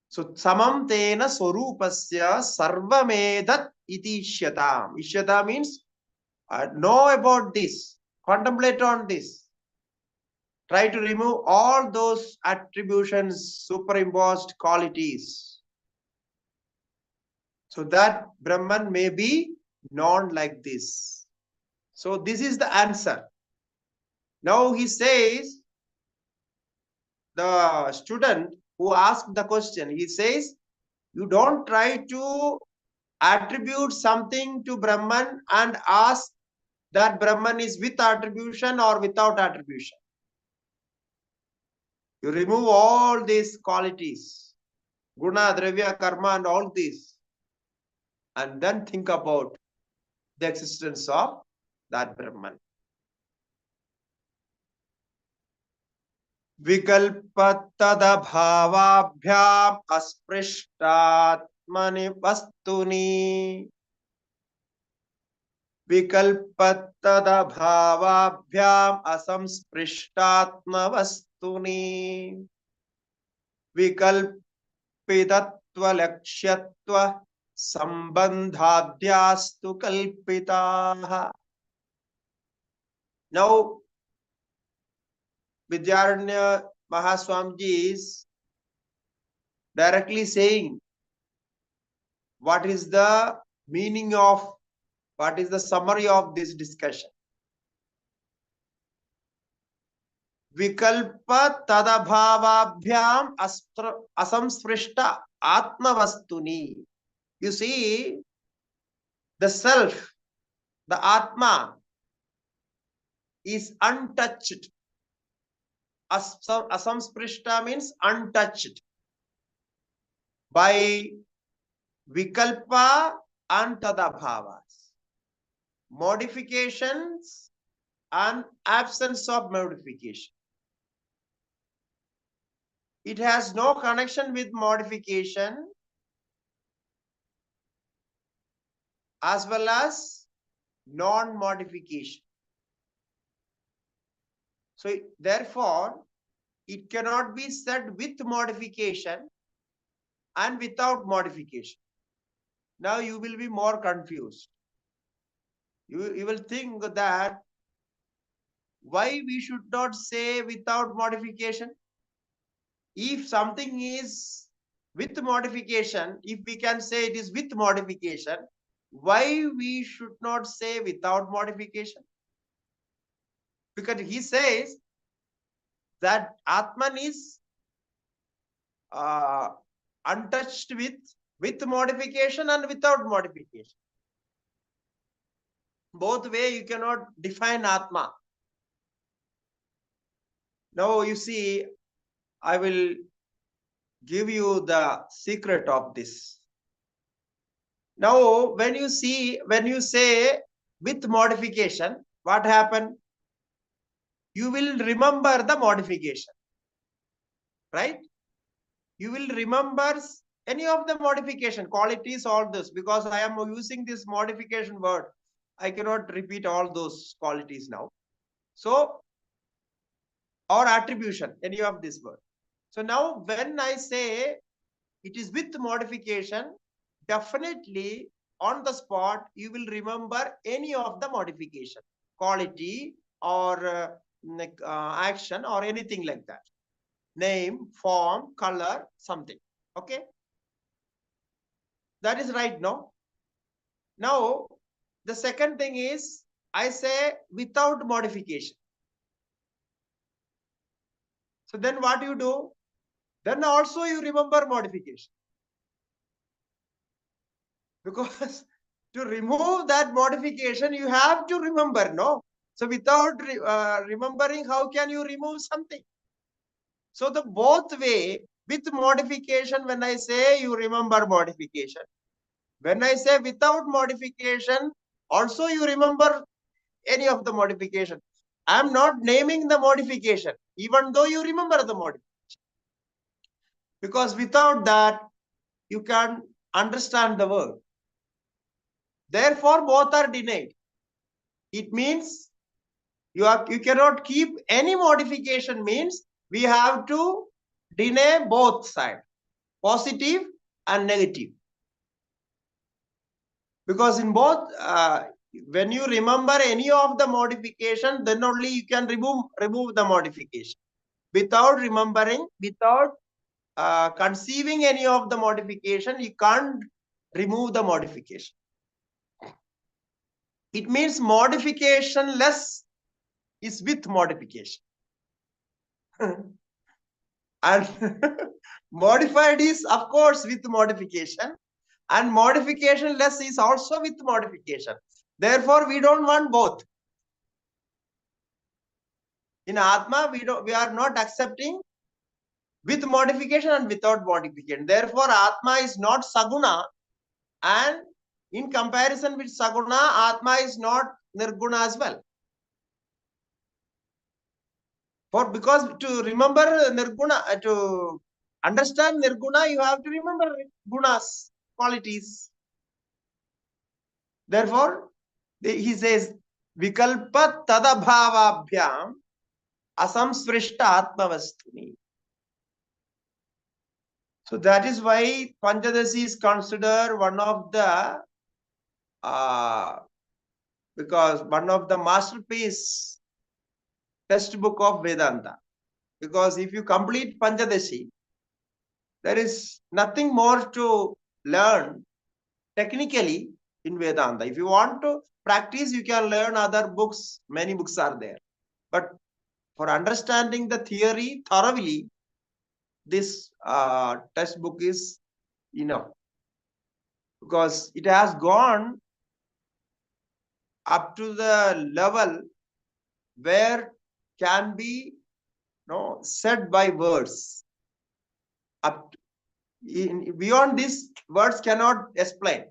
So samam tena swarupasya sarvamedat iti ishyatam. Ishyata means know about this, contemplate on this. Try to remove all those attributions, superimposed qualities, so that Brahman may be known like this. So this is the answer. Now he says, the student who asked the question, he says, you don't try to attribute something to Brahman and ask that Brahman is with attribution or without attribution. You remove all these qualities, guna, dravya, karma, and all these, and then think about the existence of that Brahman. Vikalpatadabhavabhyam asprishtatmani vastuni. Vikalpatadabhavabhyam asamsprishtatma vastuni. Vikalpitatva lakshyatva sambandhadhyastu kalpitaha. Now, Vidyaranya Mahaswamiji is directly saying what is the meaning of, what is the summary of this discussion. Vikalpa tadabhavabhyam asamsprishta atmavastuni. You see, the self, the Atma, is untouched. Asamsprishta means untouched by vikalpa and tadabhavas, modifications and absence of modification. It has no connection with modification as well as non-modification. So therefore, it cannot be said with modification and without modification. Now you will be more confused. You will think that why we should not say without modification? If something is with modification, if we can say it is with modification, why we should not say without modification? Because he says that Atman is untouched with modification and without modification. Both way you cannot define Atma. Now you see, I will give you the secret of this. Now when you say with modification, what happened? You will remember the modification, right? You will remember any of the modification, qualities, all this, because I am using this modification word. I cannot repeat all those qualities now. So, or attribution, any of this word. So now when I say it is with modification, definitely on the spot, you will remember any of the modification, quality or action or anything like that. Name, form, color, something. Okay. That is right, no? Now, the second thing is, I say without modification. So then what you do? then also you remember modification. Because to remove that modification, you have to remember, no? So without remembering, how can you remove something? So the both way, with modification, when I say you remember modification, when I say without modification, also you remember any of the modification. I am not naming the modification, even though you remember the modification. Because without that, you can't understand the word. Therefore, both are denied. It means you cannot keep any modification, means we have to deny both sides, positive and negative. Because in both, when you remember any of the modification, then only you can remove the modification. Without remembering, without conceiving any of the modification, you can't remove the modification. It means modification less is with modification. And modified is, of course, with modification. And modification less is also with modification. Therefore, we don't want both. In Atma, we are not accepting with modification and without modification. Therefore, Atma is not Saguna, and in comparison with Saguna, Atma is not Nirguna as well. Because to remember Nirguna, to understand Nirguna, you have to remember Gunas, qualities. Therefore, he says, Vikalpa tadabhavabhyam asamsprishta atmavastuni. So that is why Pancadashi is considered one of the because one of the masterpiece textbook of Vedanta. Because if you complete Pancadashi, there is nothing more to learn technically in Vedanta. If you want to practice, you can learn other books. Many books are there. But for understanding the theory thoroughly, this textbook is enough. Because it has gone up to the level where can be said by words. Up beyond this, words cannot explain.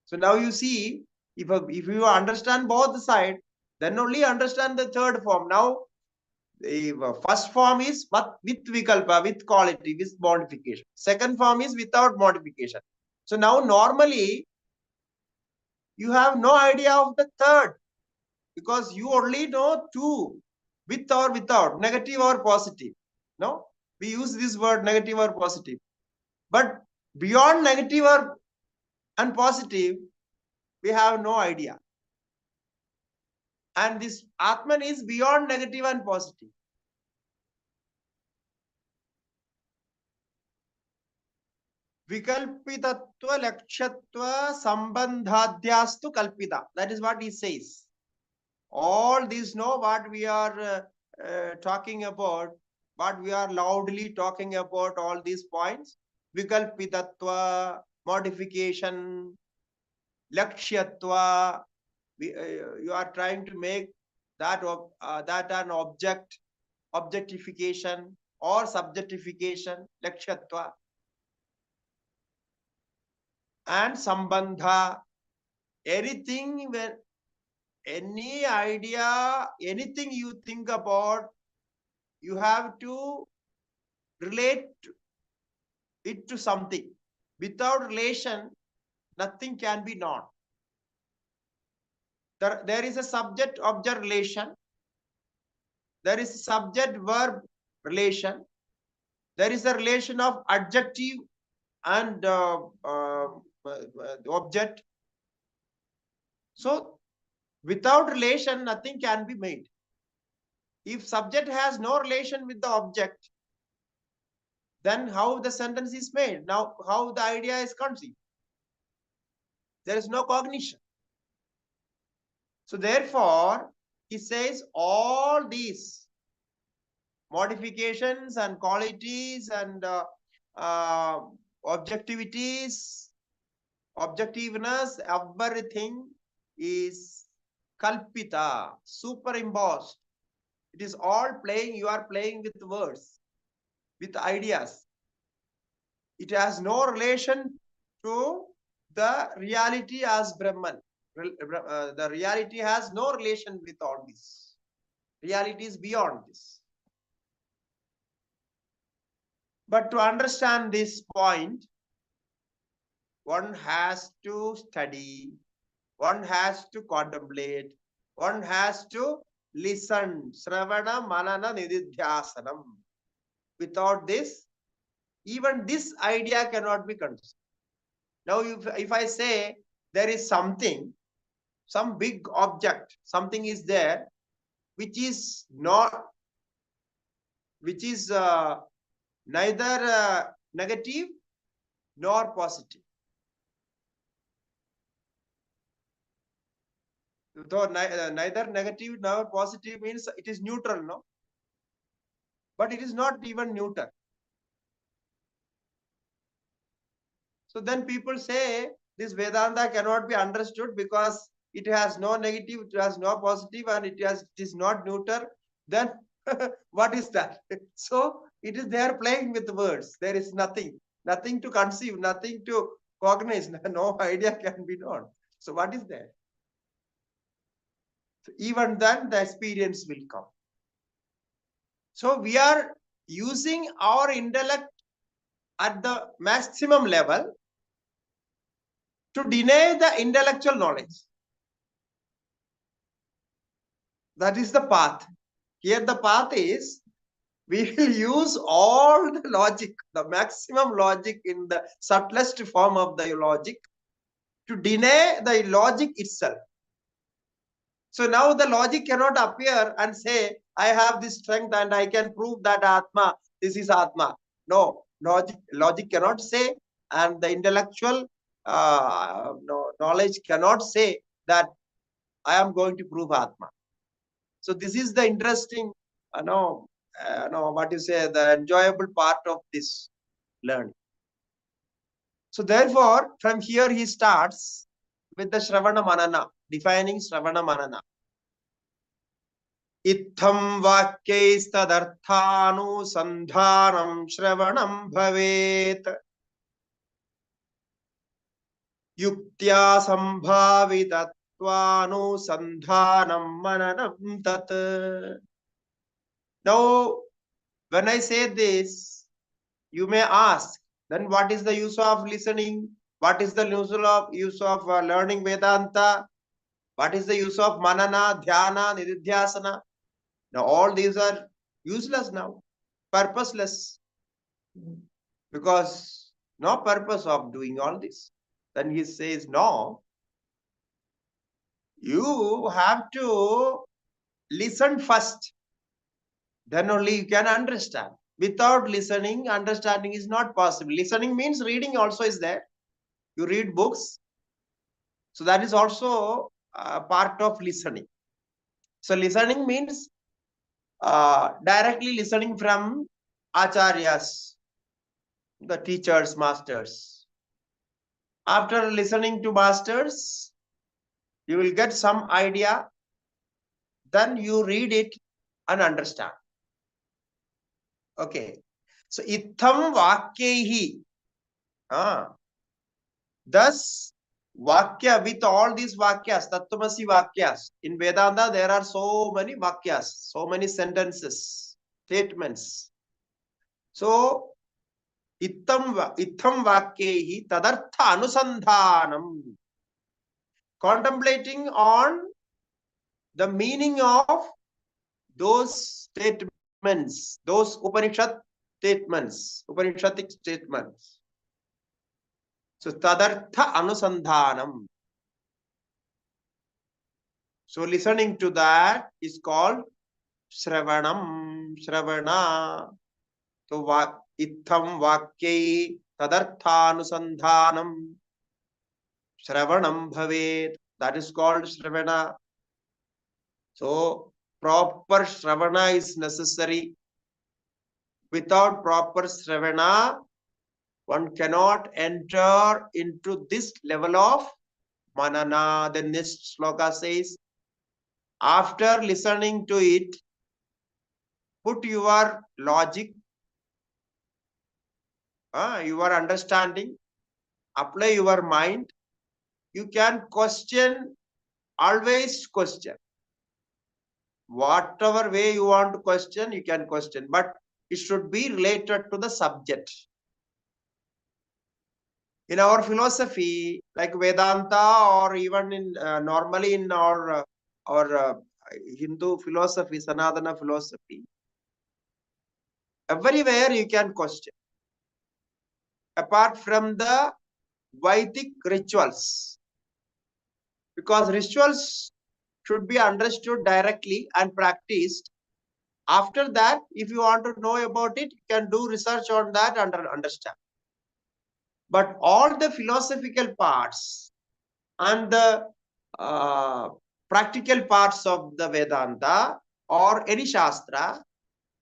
So now you see, if you understand both sides, then only understand the third form. Now, the first form is with vikalpa, with quality, with modification. Second form is without modification. So now normally, you have no idea of the third, because you only know two, with or without, negative or positive. No, we use this word negative or positive. But beyond negative and positive, we have no idea. And this Atman is beyond negative and positive. Vikalpitatva lakshatva sambandhadhyastu kalpita. That is what he says. All these know what we are talking about, what we are loudly talking about, all these points. Vikalpitatva, modification, lakshyatva, you are trying to make that an object, objectification or subjectification, lakshyatva. And sambandha, anything, when any idea, anything you think about, you have to relate it to something. Without relation, nothing can be known. There is a subject-object relation. There is a subject-verb relation. There is a relation of adjective and object. So, without relation, nothing can be made. If subject has no relation with the object, then how the sentence is made? Now, how the idea is conceived? There is no cognition. So therefore, he says all these modifications and qualities and objectivities, objectiveness, everything is kalpita, superimposed. It is all playing, you are playing with words, with ideas. It has no relation to the reality as Brahman. The reality has no relation with all this. Reality is beyond this. But to understand this point, one has to study, one has to contemplate, one has to listen. Sravana, Manana, Nididhyasanam. Without this, even this idea cannot be conceived. Now, if I say there is something, some big object, something is there, which is neither negative nor positive. So neither negative nor positive means it is neutral, no? But it is not even neutral. So then people say this Vedanta cannot be understood because it has no negative, it has no positive, and it is not neutral. Then what is that? So it is there playing with words. There is nothing to conceive, nothing to cognize, no idea can be known. So what is there? So even then the experience will come. So we are using our intellect at the maximum level to deny the intellectual knowledge. That is the path. Here the path is, we will use all the logic, the maximum logic in the subtlest form of the logic to deny the logic itself. So now the logic cannot appear and say, I have this strength and I can prove that Atma, this is Atma. No, logic cannot say, and the intellectual knowledge cannot say that I am going to prove Atma. So this is the interesting, what you say, the enjoyable part of this learning. So therefore, from here he starts with the Sravana Manana, defining Sravana Manana. Itham vakyaistadarthanu sandhanam shravanam bhavet. Yuktya sambhavitattvanu sandhanam mananam tat. Now, when I say this, you may ask, then what is the use of listening? What is the use of learning Vedanta? What is the use of manana, dhyana, nididhyasana? Now all these are useless now, purposeless, because no purpose of doing all this. Then he says, no, you have to listen first. Then only you can understand. Without listening, understanding is not possible. Listening means reading also is there. You read books. So that is also part of listening. So listening means directly listening from Acharyas, the teachers, masters. After listening to masters, you will get some idea. Then you read it and understand. Okay. So itham vakyehi. Thus, vakya, with all these vakyas, Tat Tvam Asi vakyas. In Vedanta, there are so many vakyas, so many sentences, statements. So, itham vakyehi tadartha anusandhanam. Contemplating on the meaning of those statements, those Upanishad statements, Upanishadic statements. So, tadartha anusandhanam. So, listening to that is called Shravanam, Shravana. So, itham vakyai tadartha anusandhanam Shravanam bhavet. That is called Shravana. So, proper Shravana is necessary. Without proper Sravana, one cannot enter into this level of Manana. The next sloka says, after listening to it, put your logic, your understanding, apply your mind. You can question, always question. Whatever way you want to question, you can question, but it should be related to the subject. In our philosophy, like Vedanta, or even in normally in our Hindu philosophy, Sanatana philosophy, everywhere you can question. Apart from the Vedic rituals, because rituals should be understood directly and practiced. After that, if you want to know about it, you can do research on that and understand. But all the philosophical parts and the practical parts of the Vedanta or any Shastra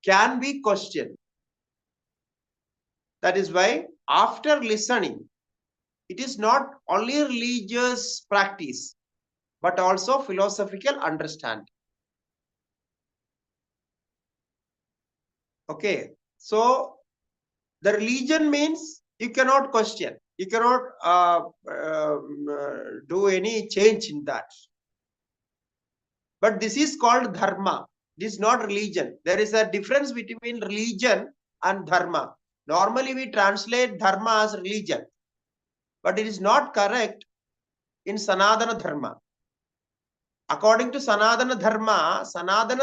can be questioned. That is why after listening, it is not only religious practice, but also philosophical understanding. Okay, so the religion means you cannot question, you cannot do any change in that. But this is called dharma. This is not religion. There is a difference between religion and dharma. Normally we translate dharma as religion, but it is not correct in Sanatana Dharma. According to Sanatana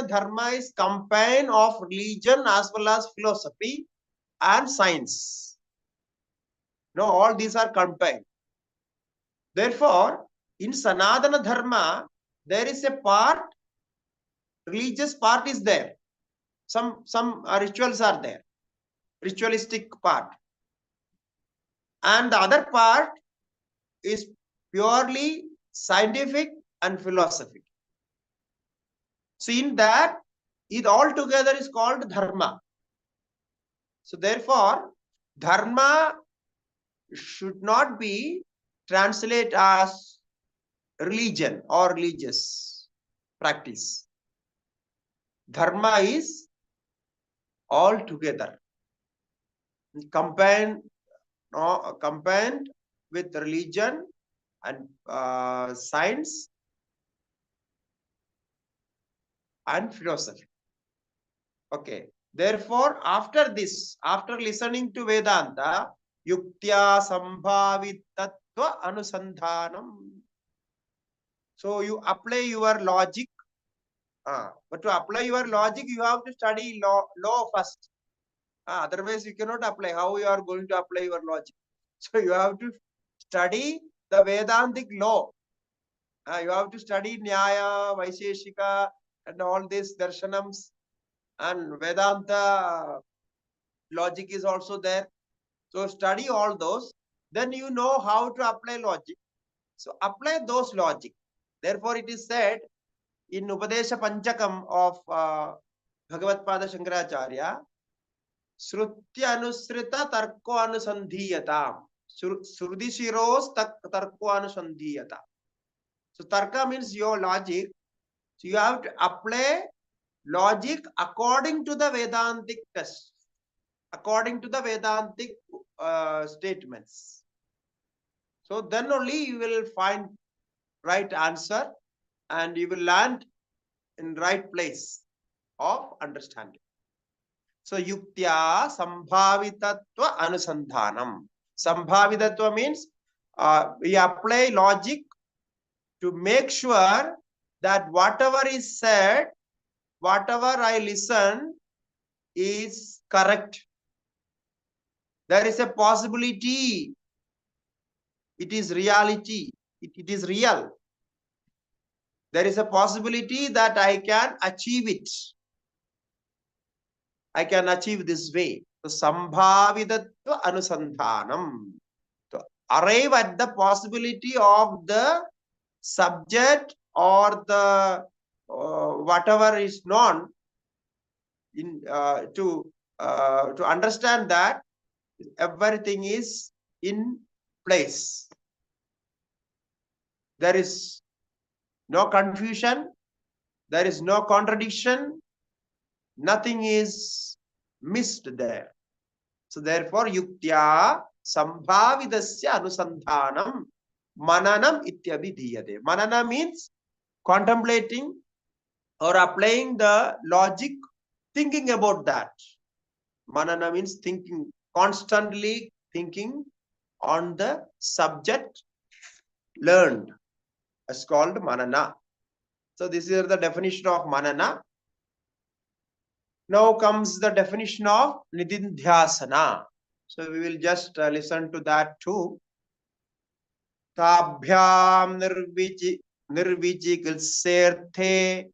Dharma is combined of religion as well as philosophy and science. No, all these are combined. Therefore, in Sanatana Dharma, there is a part, religious part is there. Some rituals are there, ritualistic part. And the other part is purely scientific and philosophic. So in that, it all together is called dharma. So therefore, dharma should not be translated as religion or religious practice. Dharma is all together, combined with religion and science and philosophy. Okay. Therefore, after this, after listening to Vedanta, yuktya sambhavit tattva anusandhanam. So you apply your logic. But to apply your logic, you have to study law first. Otherwise, you cannot apply. How you are going to apply your logic? So you have to study the Vedantic law. You have to study Nyaya, Vaisheshika, and all these darshanams. And Vedanta logic is also there. So study all those. Then you know how to apply logic. So apply those logic. Therefore, it is said in Upadesha Panchakam of Bhagavatpada Shankaracharya, Srutya Anusrita Tarko Anusandhiyatam. Srudishiros Tarko Anusandhiyata. So Tarka means your logic. So you have to apply logic according to the Vedantic test, according to the Vedantic statements. So then only you will find right answer and you will land in right place of understanding. So yuktya sambhavitatva anusandhanam. Sambhavitatva means we apply logic to make sure that whatever is said, whatever I listen is correct. There is a possibility. It is reality. It is real. There is a possibility that I can achieve it. I can achieve this way. So, sambhavidatva anusandhanam. To arrive at the possibility of the subject or the whatever is known in to to understand that everything is in place. There is no confusion, there is no contradiction, nothing is missed there. So therefore, yuktya sambhavidasya anusandhanam mananam ityabhidhiyate. Manana means contemplating or applying the logic, thinking about that. Manana means thinking, constantly thinking on the subject learned. It's called manana. So this is the definition of manana. Now comes the definition of Nididhyasana. So we will just listen to that too. Tabhyam nirvijigilserthe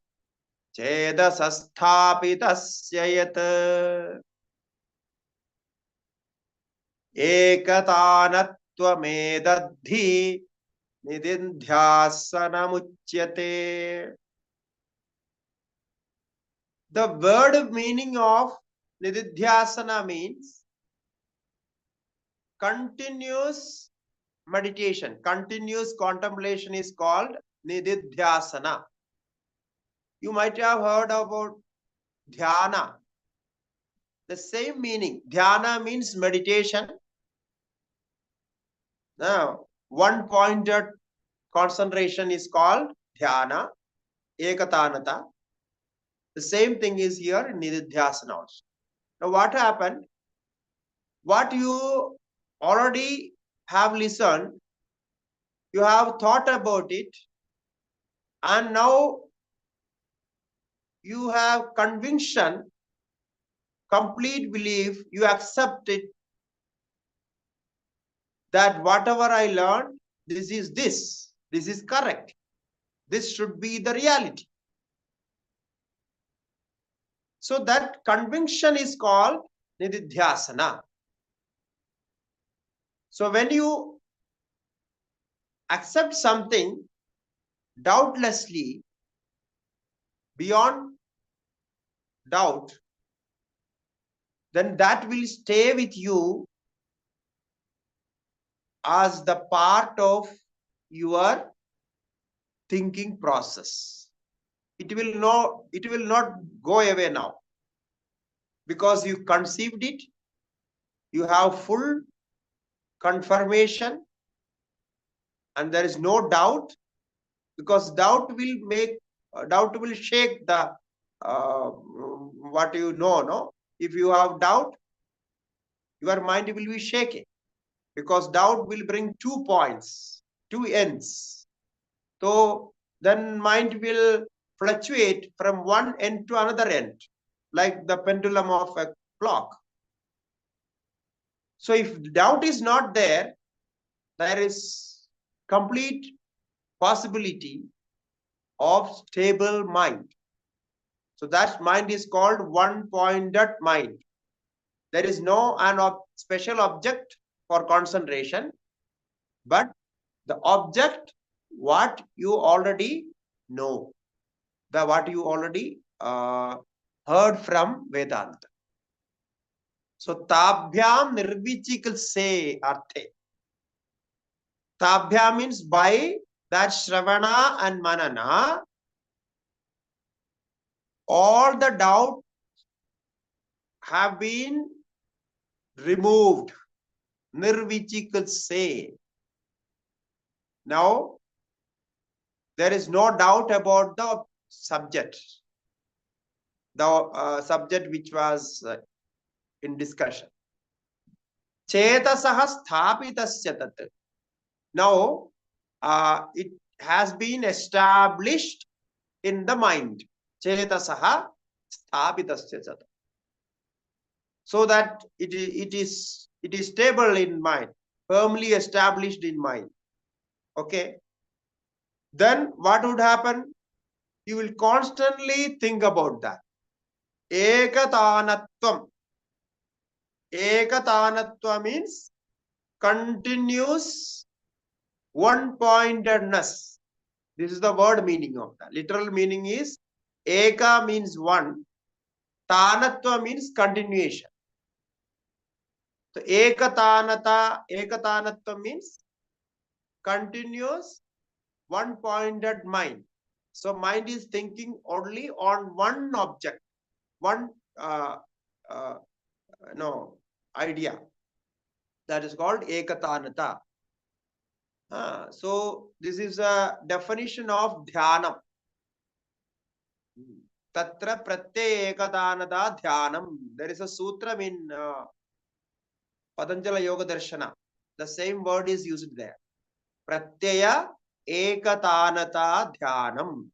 chedasasthapitasya yat ekatanattvamedadhi nididhyasanamuchyate. The word meaning of Nididhyasana means continuous meditation, continuous contemplation is called Nididhyasana. You might have heard about dhyana. The same meaning. Dhyana means meditation. Now, one-pointed concentration is called dhyana, ekatanata. The same thing is here in Nididhyasana also. Now, what happened? What you already have listened, you have thought about it, and now you have conviction, complete belief, you accept it, that whatever I learned, this is correct. This should be the reality. So that conviction is called Nididhyasana. So when you accept something doubtlessly, beyond doubt, then that will stay with you as the part of your thinking process. It will not go away now, because you conceived it, you have full confirmation, and there is no doubt, because doubt will shake the what you know. No, if you have doubt, your mind will be shaken, because doubt will bring 2 points, 2 ends. So then mind will fluctuate from one end to another end, like the pendulum of a clock. So if doubt is not there, there is complete possibility of stable mind. So that mind is called one-pointed mind. There is no special object for concentration, but the object what you already know, what you already heard from Vedanta. So tabhyam nirvichikal se arthe. Tabhyam means by that Sravana and Manana, all the doubt have been removed. Nirvichikal se. Now, there is no doubt about the subject. The subject which was in discussion. Chetasaha sthapitasya tat. Now, it has been established in the mind. Chetasaha sthapitasya tat. So that it is stable in mind, firmly established in mind. Okay. Then what would happen? You will constantly think about that. Ekatanatvam. Ekatanatva means continuous one-pointedness. This is the word meaning of that. Literal meaning is Eka means one. Tanatva means continuation. So ekatanatva means continuous one-pointed mind. So mind is thinking only on one object, one idea. That is called ekatanata. So this is a definition of dhyanam. Tatra pratyaya ekatanata dhyanam. There is a sutra in Patanjala Yoga Darshana. The same word is used there. Pratyaya ekatanata dhyanam.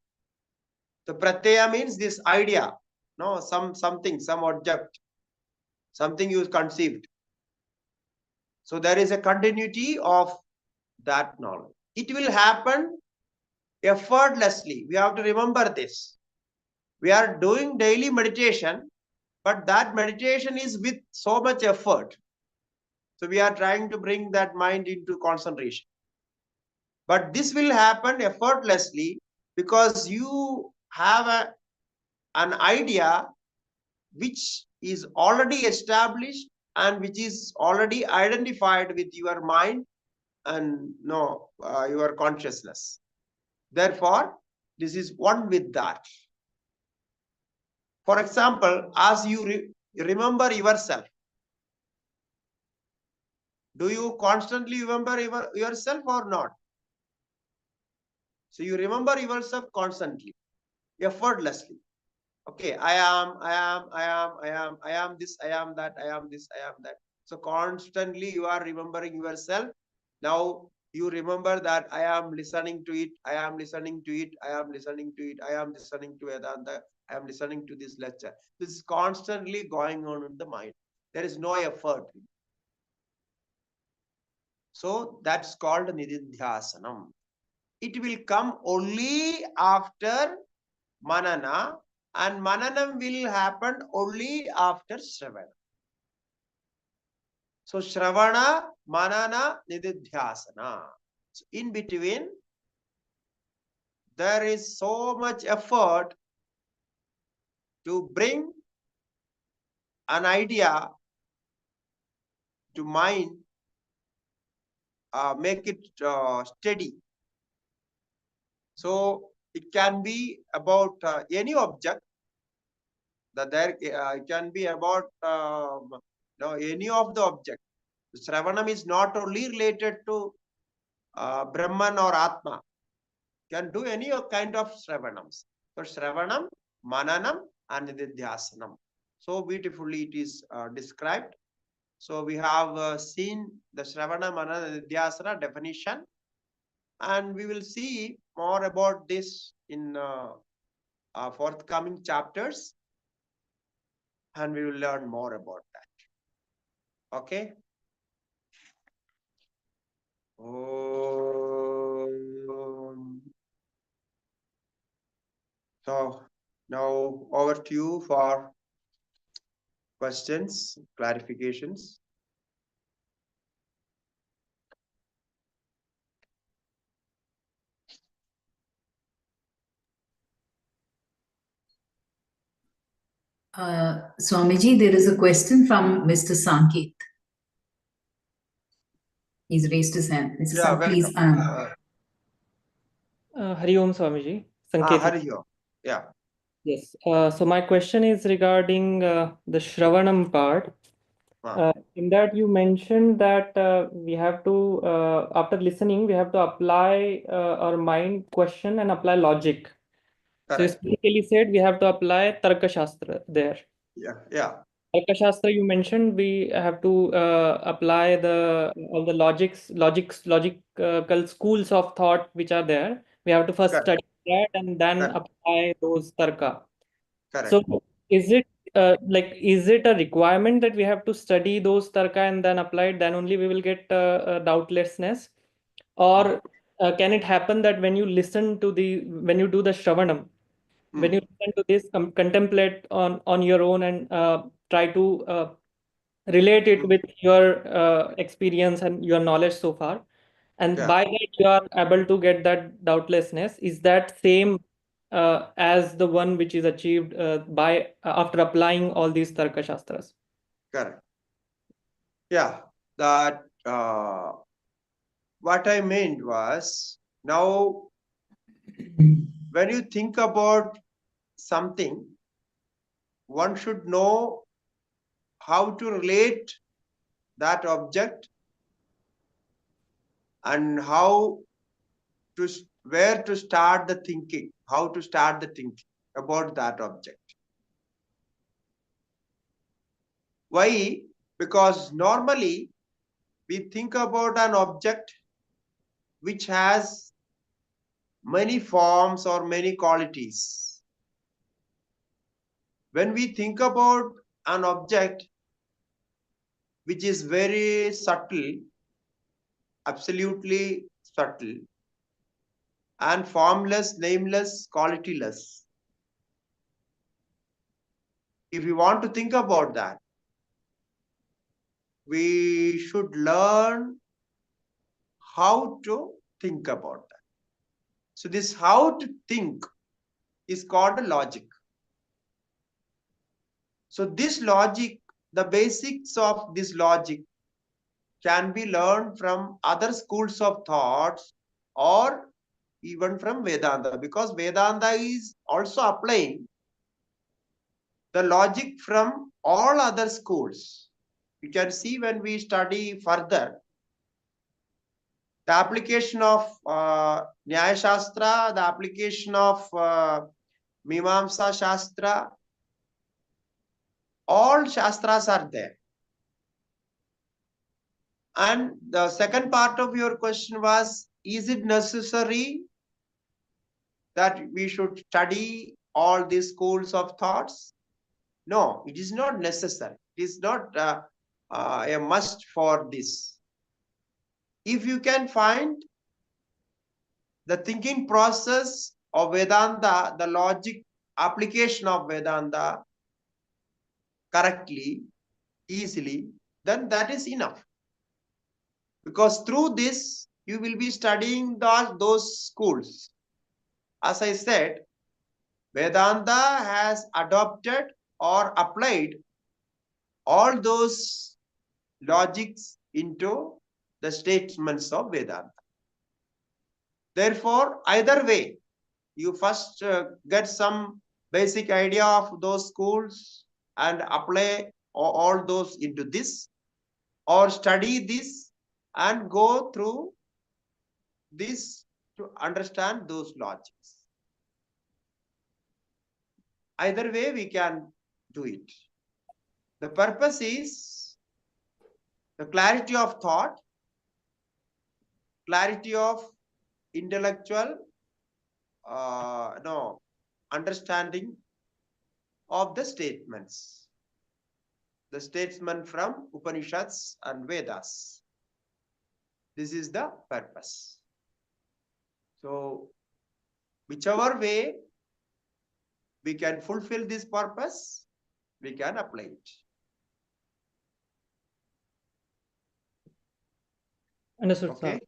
So pratyaya means this idea, no, something, some object, something you conceived. So there is a continuity of that knowledge. It will happen effortlessly. We have to remember this. We are doing daily meditation, but that meditation is with so much effort. So we are trying to bring that mind into concentration. But this will happen effortlessly because you have an idea which is already established and which is already identified with your mind and your consciousness. Therefore, this is one with that. For example, as you remember yourself, do you constantly remember yourself or not? So you remember yourself constantly, effortlessly. Okay, I am this, I am that, I am this, I am that. So constantly you are remembering yourself. Now you remember that I am listening to it, I am listening to it, I am listening to it, I am listening to Vedanta, I am listening to this lecture. This is constantly going on in the mind. There is no effort. So that's called Nididhyasanam. It will come only after Manana, and Mananam will happen only after Sravana. So Sravana, Manana, Nididhyasana. So in between, there is so much effort to bring an idea to mind, make it steady. So it can be about any object. It can be about any of the object. Shravanam is not only related to Brahman or Atma. Can do any kind of Shravanams. So Shravanam, Mananam and Nididhyasanam. So beautifully it is described. So we have seen the Shravana, Manana, Nididhyasana definition, and we will see more about this in forthcoming chapters, and we will learn more about that. Okay. So now over to you for questions, clarifications. Swamiji, there is a question from Mr. Sankit. He's raised his hand. Mr. Yeah, Sankit, please. Hari Om Swamiji. Sanket. Hari Om. Yeah. Yes. So my question is regarding the Shravanam part. In that you mentioned that we have to, after listening, we have to apply our mind question and apply logic. Correct. So you specifically said we have to apply Tarka Shastra there. Yeah. Tarka Shastra you mentioned we have to apply all the logical schools of thought which are there. We have to first study that and then apply those Tarka. Correct. So is it is it a requirement that we have to study those Tarka and then apply it, then only we will get doubtlessness? Or can it happen that when you listen to when you do the Shravanam, when you listen to this, contemplate on your own and try to relate it with your experience and your knowledge so far, and by that you are able to get that doubtlessness, is that same as the one which is achieved by after applying all these Tarka Shastras? Correct. Yeah, that what I meant was, now when you think about something, one should know how to relate that object and how to, where to start the thinking, how to start the thinking about that object. Why? Because normally we think about an object which has many forms or many qualities. When we think about an object which is very subtle, absolutely subtle, and formless, nameless, qualityless, if we want to think about that, we should learn how to think about that. So this how to think is called logic. So this logic, the basics of this logic can be learned from other schools of thoughts or even from Vedanta, because Vedanta is also applying the logic from all other schools. You can see when we study further, the application of Nyaya Shastra, the application of Mimamsa Shastra, all Shastras are there. And the second part of your question was, is it necessary that we should study all these schools of thoughts? No, it is not necessary. It is not a must for this. If you can find the thinking process of Vedanta, the logic application of Vedanta correctly, easily, then that is enough. Because through this, you will be studying those schools. As I said, Vedanta has adopted or applied all those logics into the statements of Vedanta. Therefore, either way, you first get some basic idea of those schools and apply all those into this, or study this and go through this to understand those logics. Either way, we can do it. The purpose is the clarity of thought, clarity of intellectual understanding of the statements. The statement from Upanishads and Vedas. This is the purpose. So, whichever way we can fulfill this purpose, we can apply it. Understood, okay? Sir.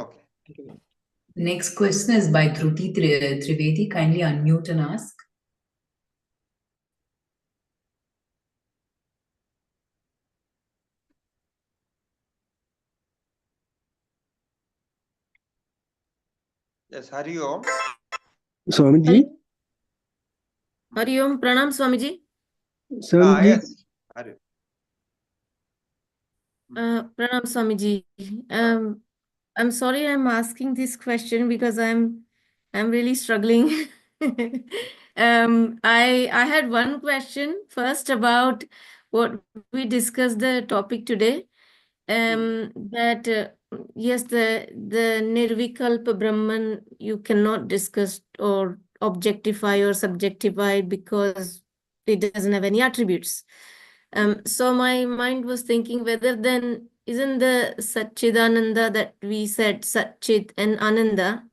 Okay. Thank you. Next question is by Dhruti Trivedi. Kindly unmute and ask. Yes, Hari Om. Swamiji. Hari Om, Pranam Swamiji. Swamiji. Yes. Hari. Pranam Swamiji. I'm sorry I'm asking this question because I'm really struggling. I had one question first about what we discussed the topic today. That yes, the Nirvikalpa Brahman you cannot discuss or objectify or subjectify because it doesn't have any attributes. So my mind was thinking whether then isn't the Satchidananda that we said, Satchit and Ananda,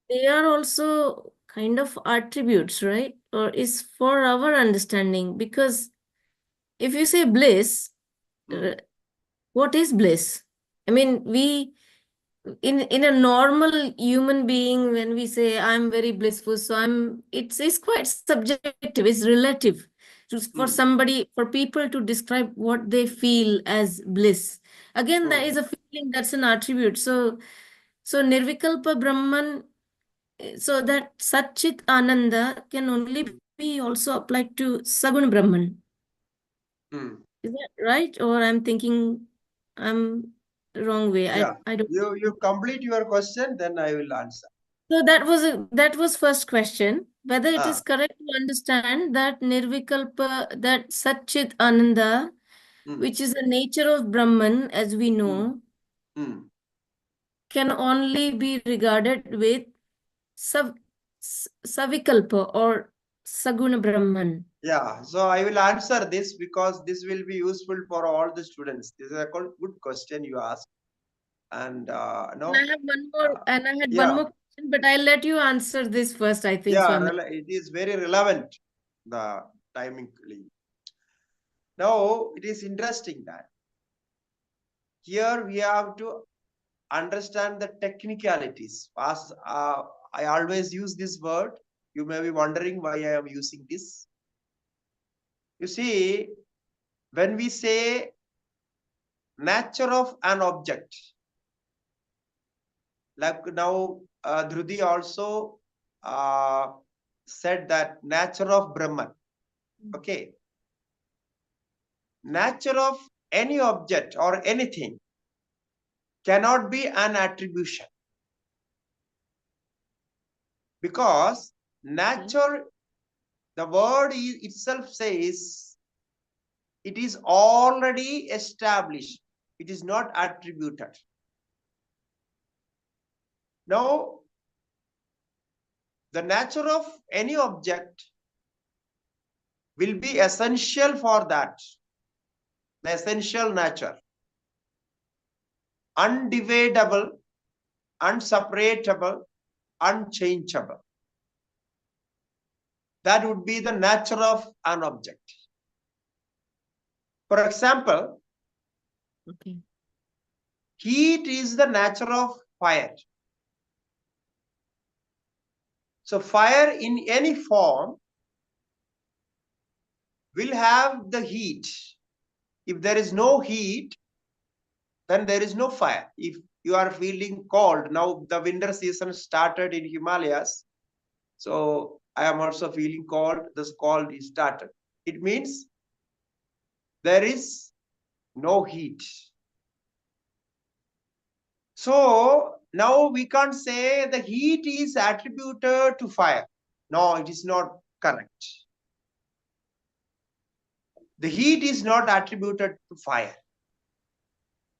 they are also kind of attributes, right? Or is for our understanding? Because if you say bliss, what is bliss? I mean, we in a normal human being, when we say I'm very blissful, so it's quite subjective, it's relative. for somebody, for people to describe what they feel as bliss. Again, there is a feeling, that's an attribute. So Nirvikalpa Brahman, so that Satchit Ananda can only be also applied to Sagun Brahman. Is that right? Or I'm thinking I'm wrong way. Yeah. I don't. You complete your question, then I will answer. So that was first question. Whether it is correct to understand that Nirvikalpa, that Satchit Ananda, which is the nature of Brahman, as we know, can only be regarded with Savikalpa or Saguna Brahman. Yeah, so I will answer this because this will be useful for all the students. This is a good question you asked. And And I have one more, and I had one more question, but I'll let you answer this first, I think, Swami. It is very relevant, the timing. Now, it is interesting that here we have to understand the technicalities. As I always use this word, you may be wondering why I am using this. You see, when we say nature of an object, like now Dhrudi also said that nature of Brahman. Okay. Nature of any object or anything cannot be an attribution. Because nature, the word itself says, it is already established. It is not attributed. Now, the nature of any object will be essential for that. The essential nature. Undividable, unseparatable, unchangeable. That would be the nature of an object. For example, heat is the nature of fire. So fire in any form will have the heat. If there is no heat, then there is no fire. If you are feeling cold, now the winter season started in Himalayas. So I am also feeling cold. This cold is started. It means there is no heat. So now we can't say the heat is attributed to fire. No, it is not correct. The heat is not attributed to fire.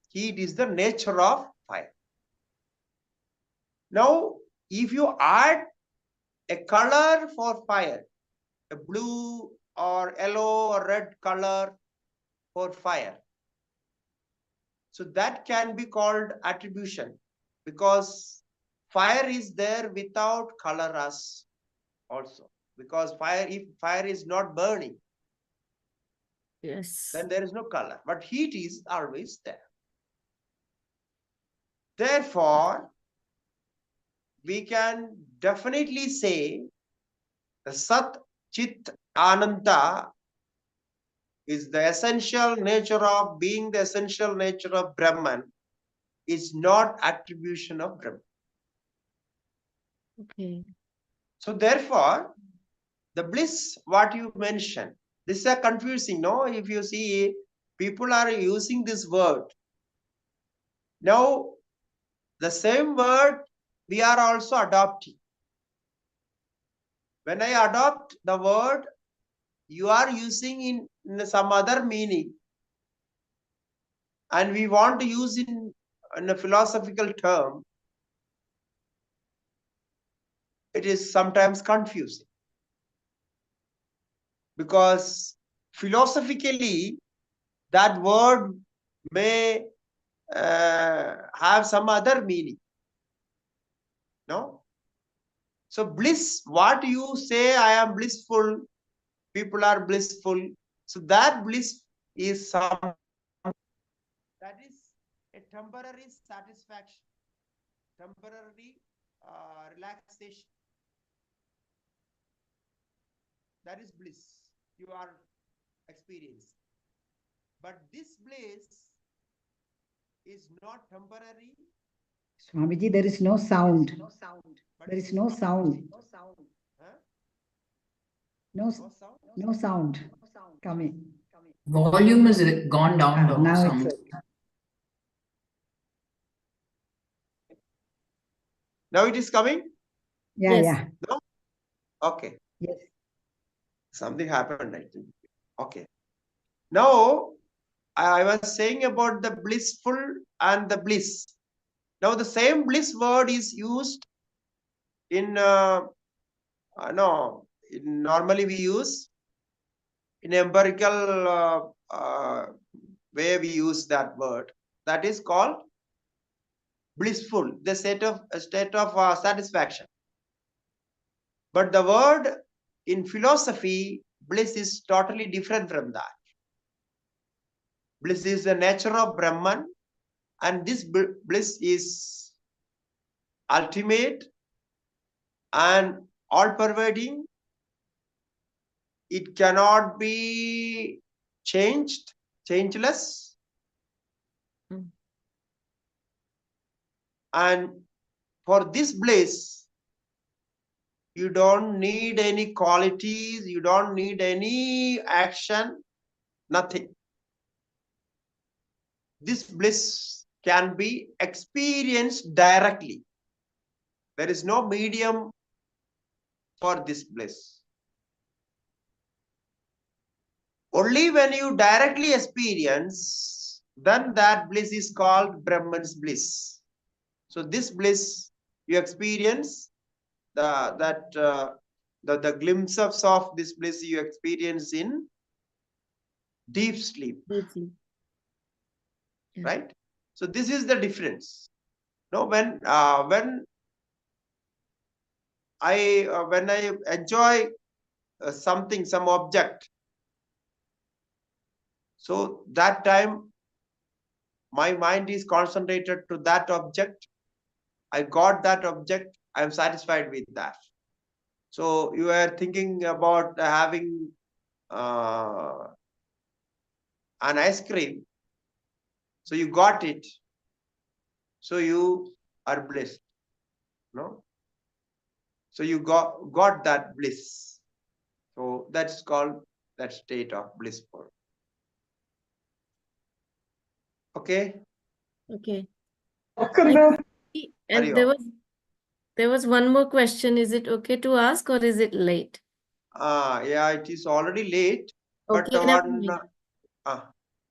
Heat is the nature of fire. Now, if you add a color for fire, a blue or yellow or red color for fire, so that can be called attribution, because fire is there without color as also. Because fire, if fire is not burning, then there is no color. But heat is always there. Therefore, we can definitely say the Sat Chit Ananda is the essential nature of being, the essential nature of Brahman is not attribution of Brahman. Okay. So therefore, the bliss, what you mentioned, this is a confusing, no? If you see, people are using this word. Now, the same word we are also adopting. When I adopt the word, you are using in some other meaning. And we want to use in a philosophical term. It is sometimes confusing. Because philosophically, that word may have some other meaning. No? So bliss, what you say, I am blissful, people are blissful. So that bliss is that is a temporary satisfaction, temporary relaxation. That is bliss. You are experience. But this bliss is not temporary. Swamiji, there is no sound. There is no sound. Huh? No sound coming. Volume is gone down. Now Swami. it's Now it is coming? yeah, Yes. yeah. No? Okay. Yes. Something happened, I think. Okay. Now, I was saying about the blissful and the bliss. Now, the same bliss word is used in, normally we use in empirical way we use that word. That is called blissful, the state of satisfaction. But the word in philosophy, bliss is totally different from that. Bliss is the nature of Brahman, and this bliss is ultimate and all-pervading. It cannot be changed, changeless. Mm. And for this bliss, you don't need any qualities, you don't need any action, nothing. This bliss can be experienced directly. There is no medium for this bliss. Only when you directly experience, then that bliss is called Brahman's bliss. So this bliss you experience, the glimpses of this bliss you experience in deep sleep. Deeply. Yeah. Right? So this is the difference. No, when I enjoy something, some object, so that time my mind is concentrated to that object. I got that object. I am satisfied with that. So you are thinking about having an ice cream. So you got it. So you are blessed. No? So you got that bliss. So that's called that state of blissful. Okay. Okay. Akanda. And there was one more question. Is it okay to ask or is it late? Yeah, it is already late. Okay, But never one, mind.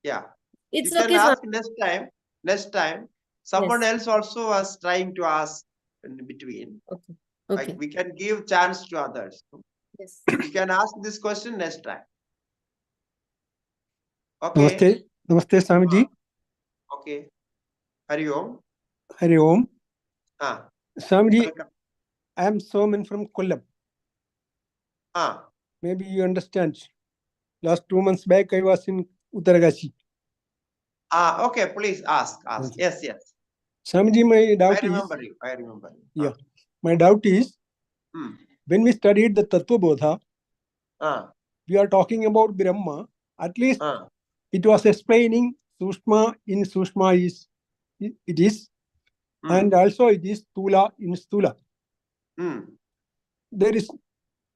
yeah. It's You can okay, ask Swami. next time. Someone Yes. else also was trying to ask in between. Okay. Like Okay. we can give chance to others. Yes. You can ask this question next time. Okay. Namaste. Namaste, Swamiji. Okay. Hari Om. Hari Om. Ah. Swamiji, Welcome. I am Soman from Kollam. Ah. Maybe you understand. Last 2 months back, I was in Uttarakashi. Ah, okay. Please ask. Okay. Yes, yes. Swamiji, my doubt I remember you. Yeah. My doubt is, when we studied the Tattva Bodha, we are talking about Brahma. At least it was explaining Sushma in Sushma it is, and also it is Stula in Stula. There is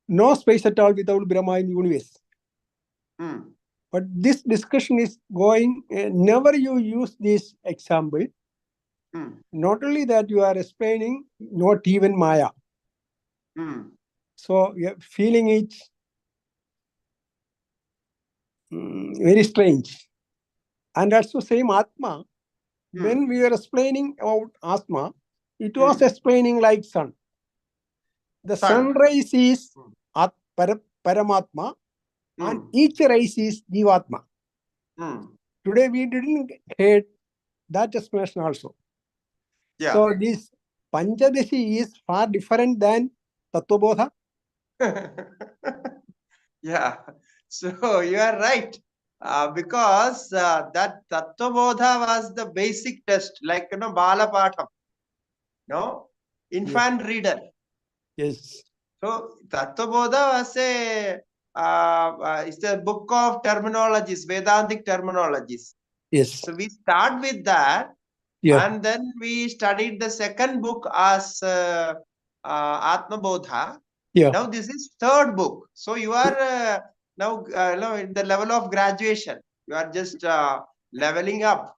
no space at all without Brahma in universe. But this discussion is going, never you use this example. Not only that you are explaining, not even Maya. So you are feeling it very strange. And also same Atma, when we are explaining about Atma, it was explaining like sun. The sunrise is Paramatma and each rise is Jivatma. Today we didn't hear that explanation also. Yeah. So this Pancadashi is far different than Tattva Bodha. Yeah. So you are right. Because that Tattva Bodha was the basic test, like Bala Patham. No? Infant reader. Yes. So Tattva Bodha was a it's a book of terminologies, Vedantic terminologies. Yes. So we start with that, and then we studied the second book as Atma Bodha. Now this is third book. So you are now in the level of graduation. You are just leveling up.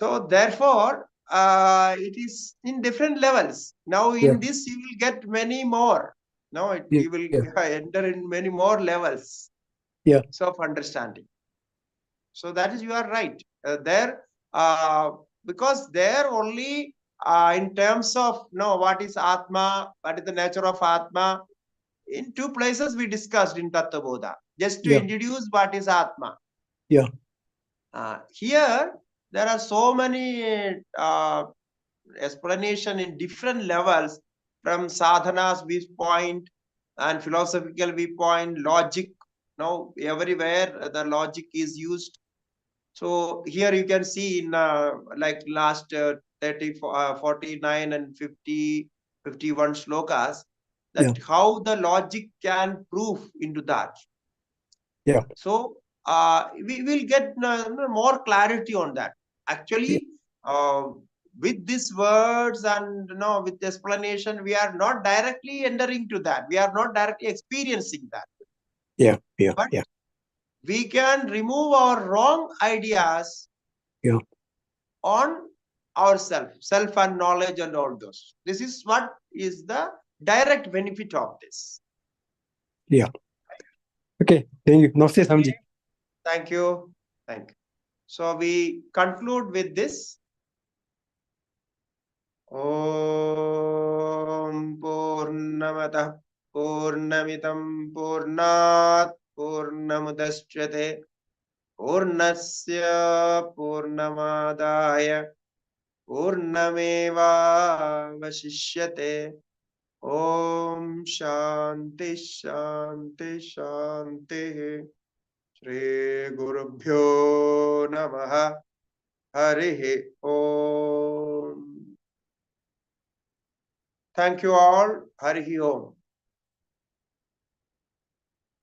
So therefore, it is in different levels. Now in this you will get many more. Now you will enter in many more levels of understanding. So that is, you are right. Because there only in terms of what is Atma, what is the nature of Atma, in two places we discussed in Tattva Bodha, just to introduce what is Atma. Here there are so many explanation in different levels, from sadhana's viewpoint and philosophical viewpoint, logic. Now everywhere the logic is used. So here you can see in like last 30, 49 and 50, 51 slokas, that how the logic can prove into that. So we will get more clarity on that. Actually, with these words and with explanation, we are not directly entering to that. We are not directly experiencing that. But we can remove our wrong ideas on ourselves, self and knowledge and all those. This is what is the direct benefit of this. Okay, thank you. Namaste, Swamiji. Thank you. Thank you. So we conclude with this. Om Purnamata Purnamitam Purnat Purnamudashyate Purnasya Purnamadaya Purnameva Vasishyate. Om Shanti Shanti Shanti. Shri Gurubhyo Namaha. Harihi Om. Thank you all. Harihi Om.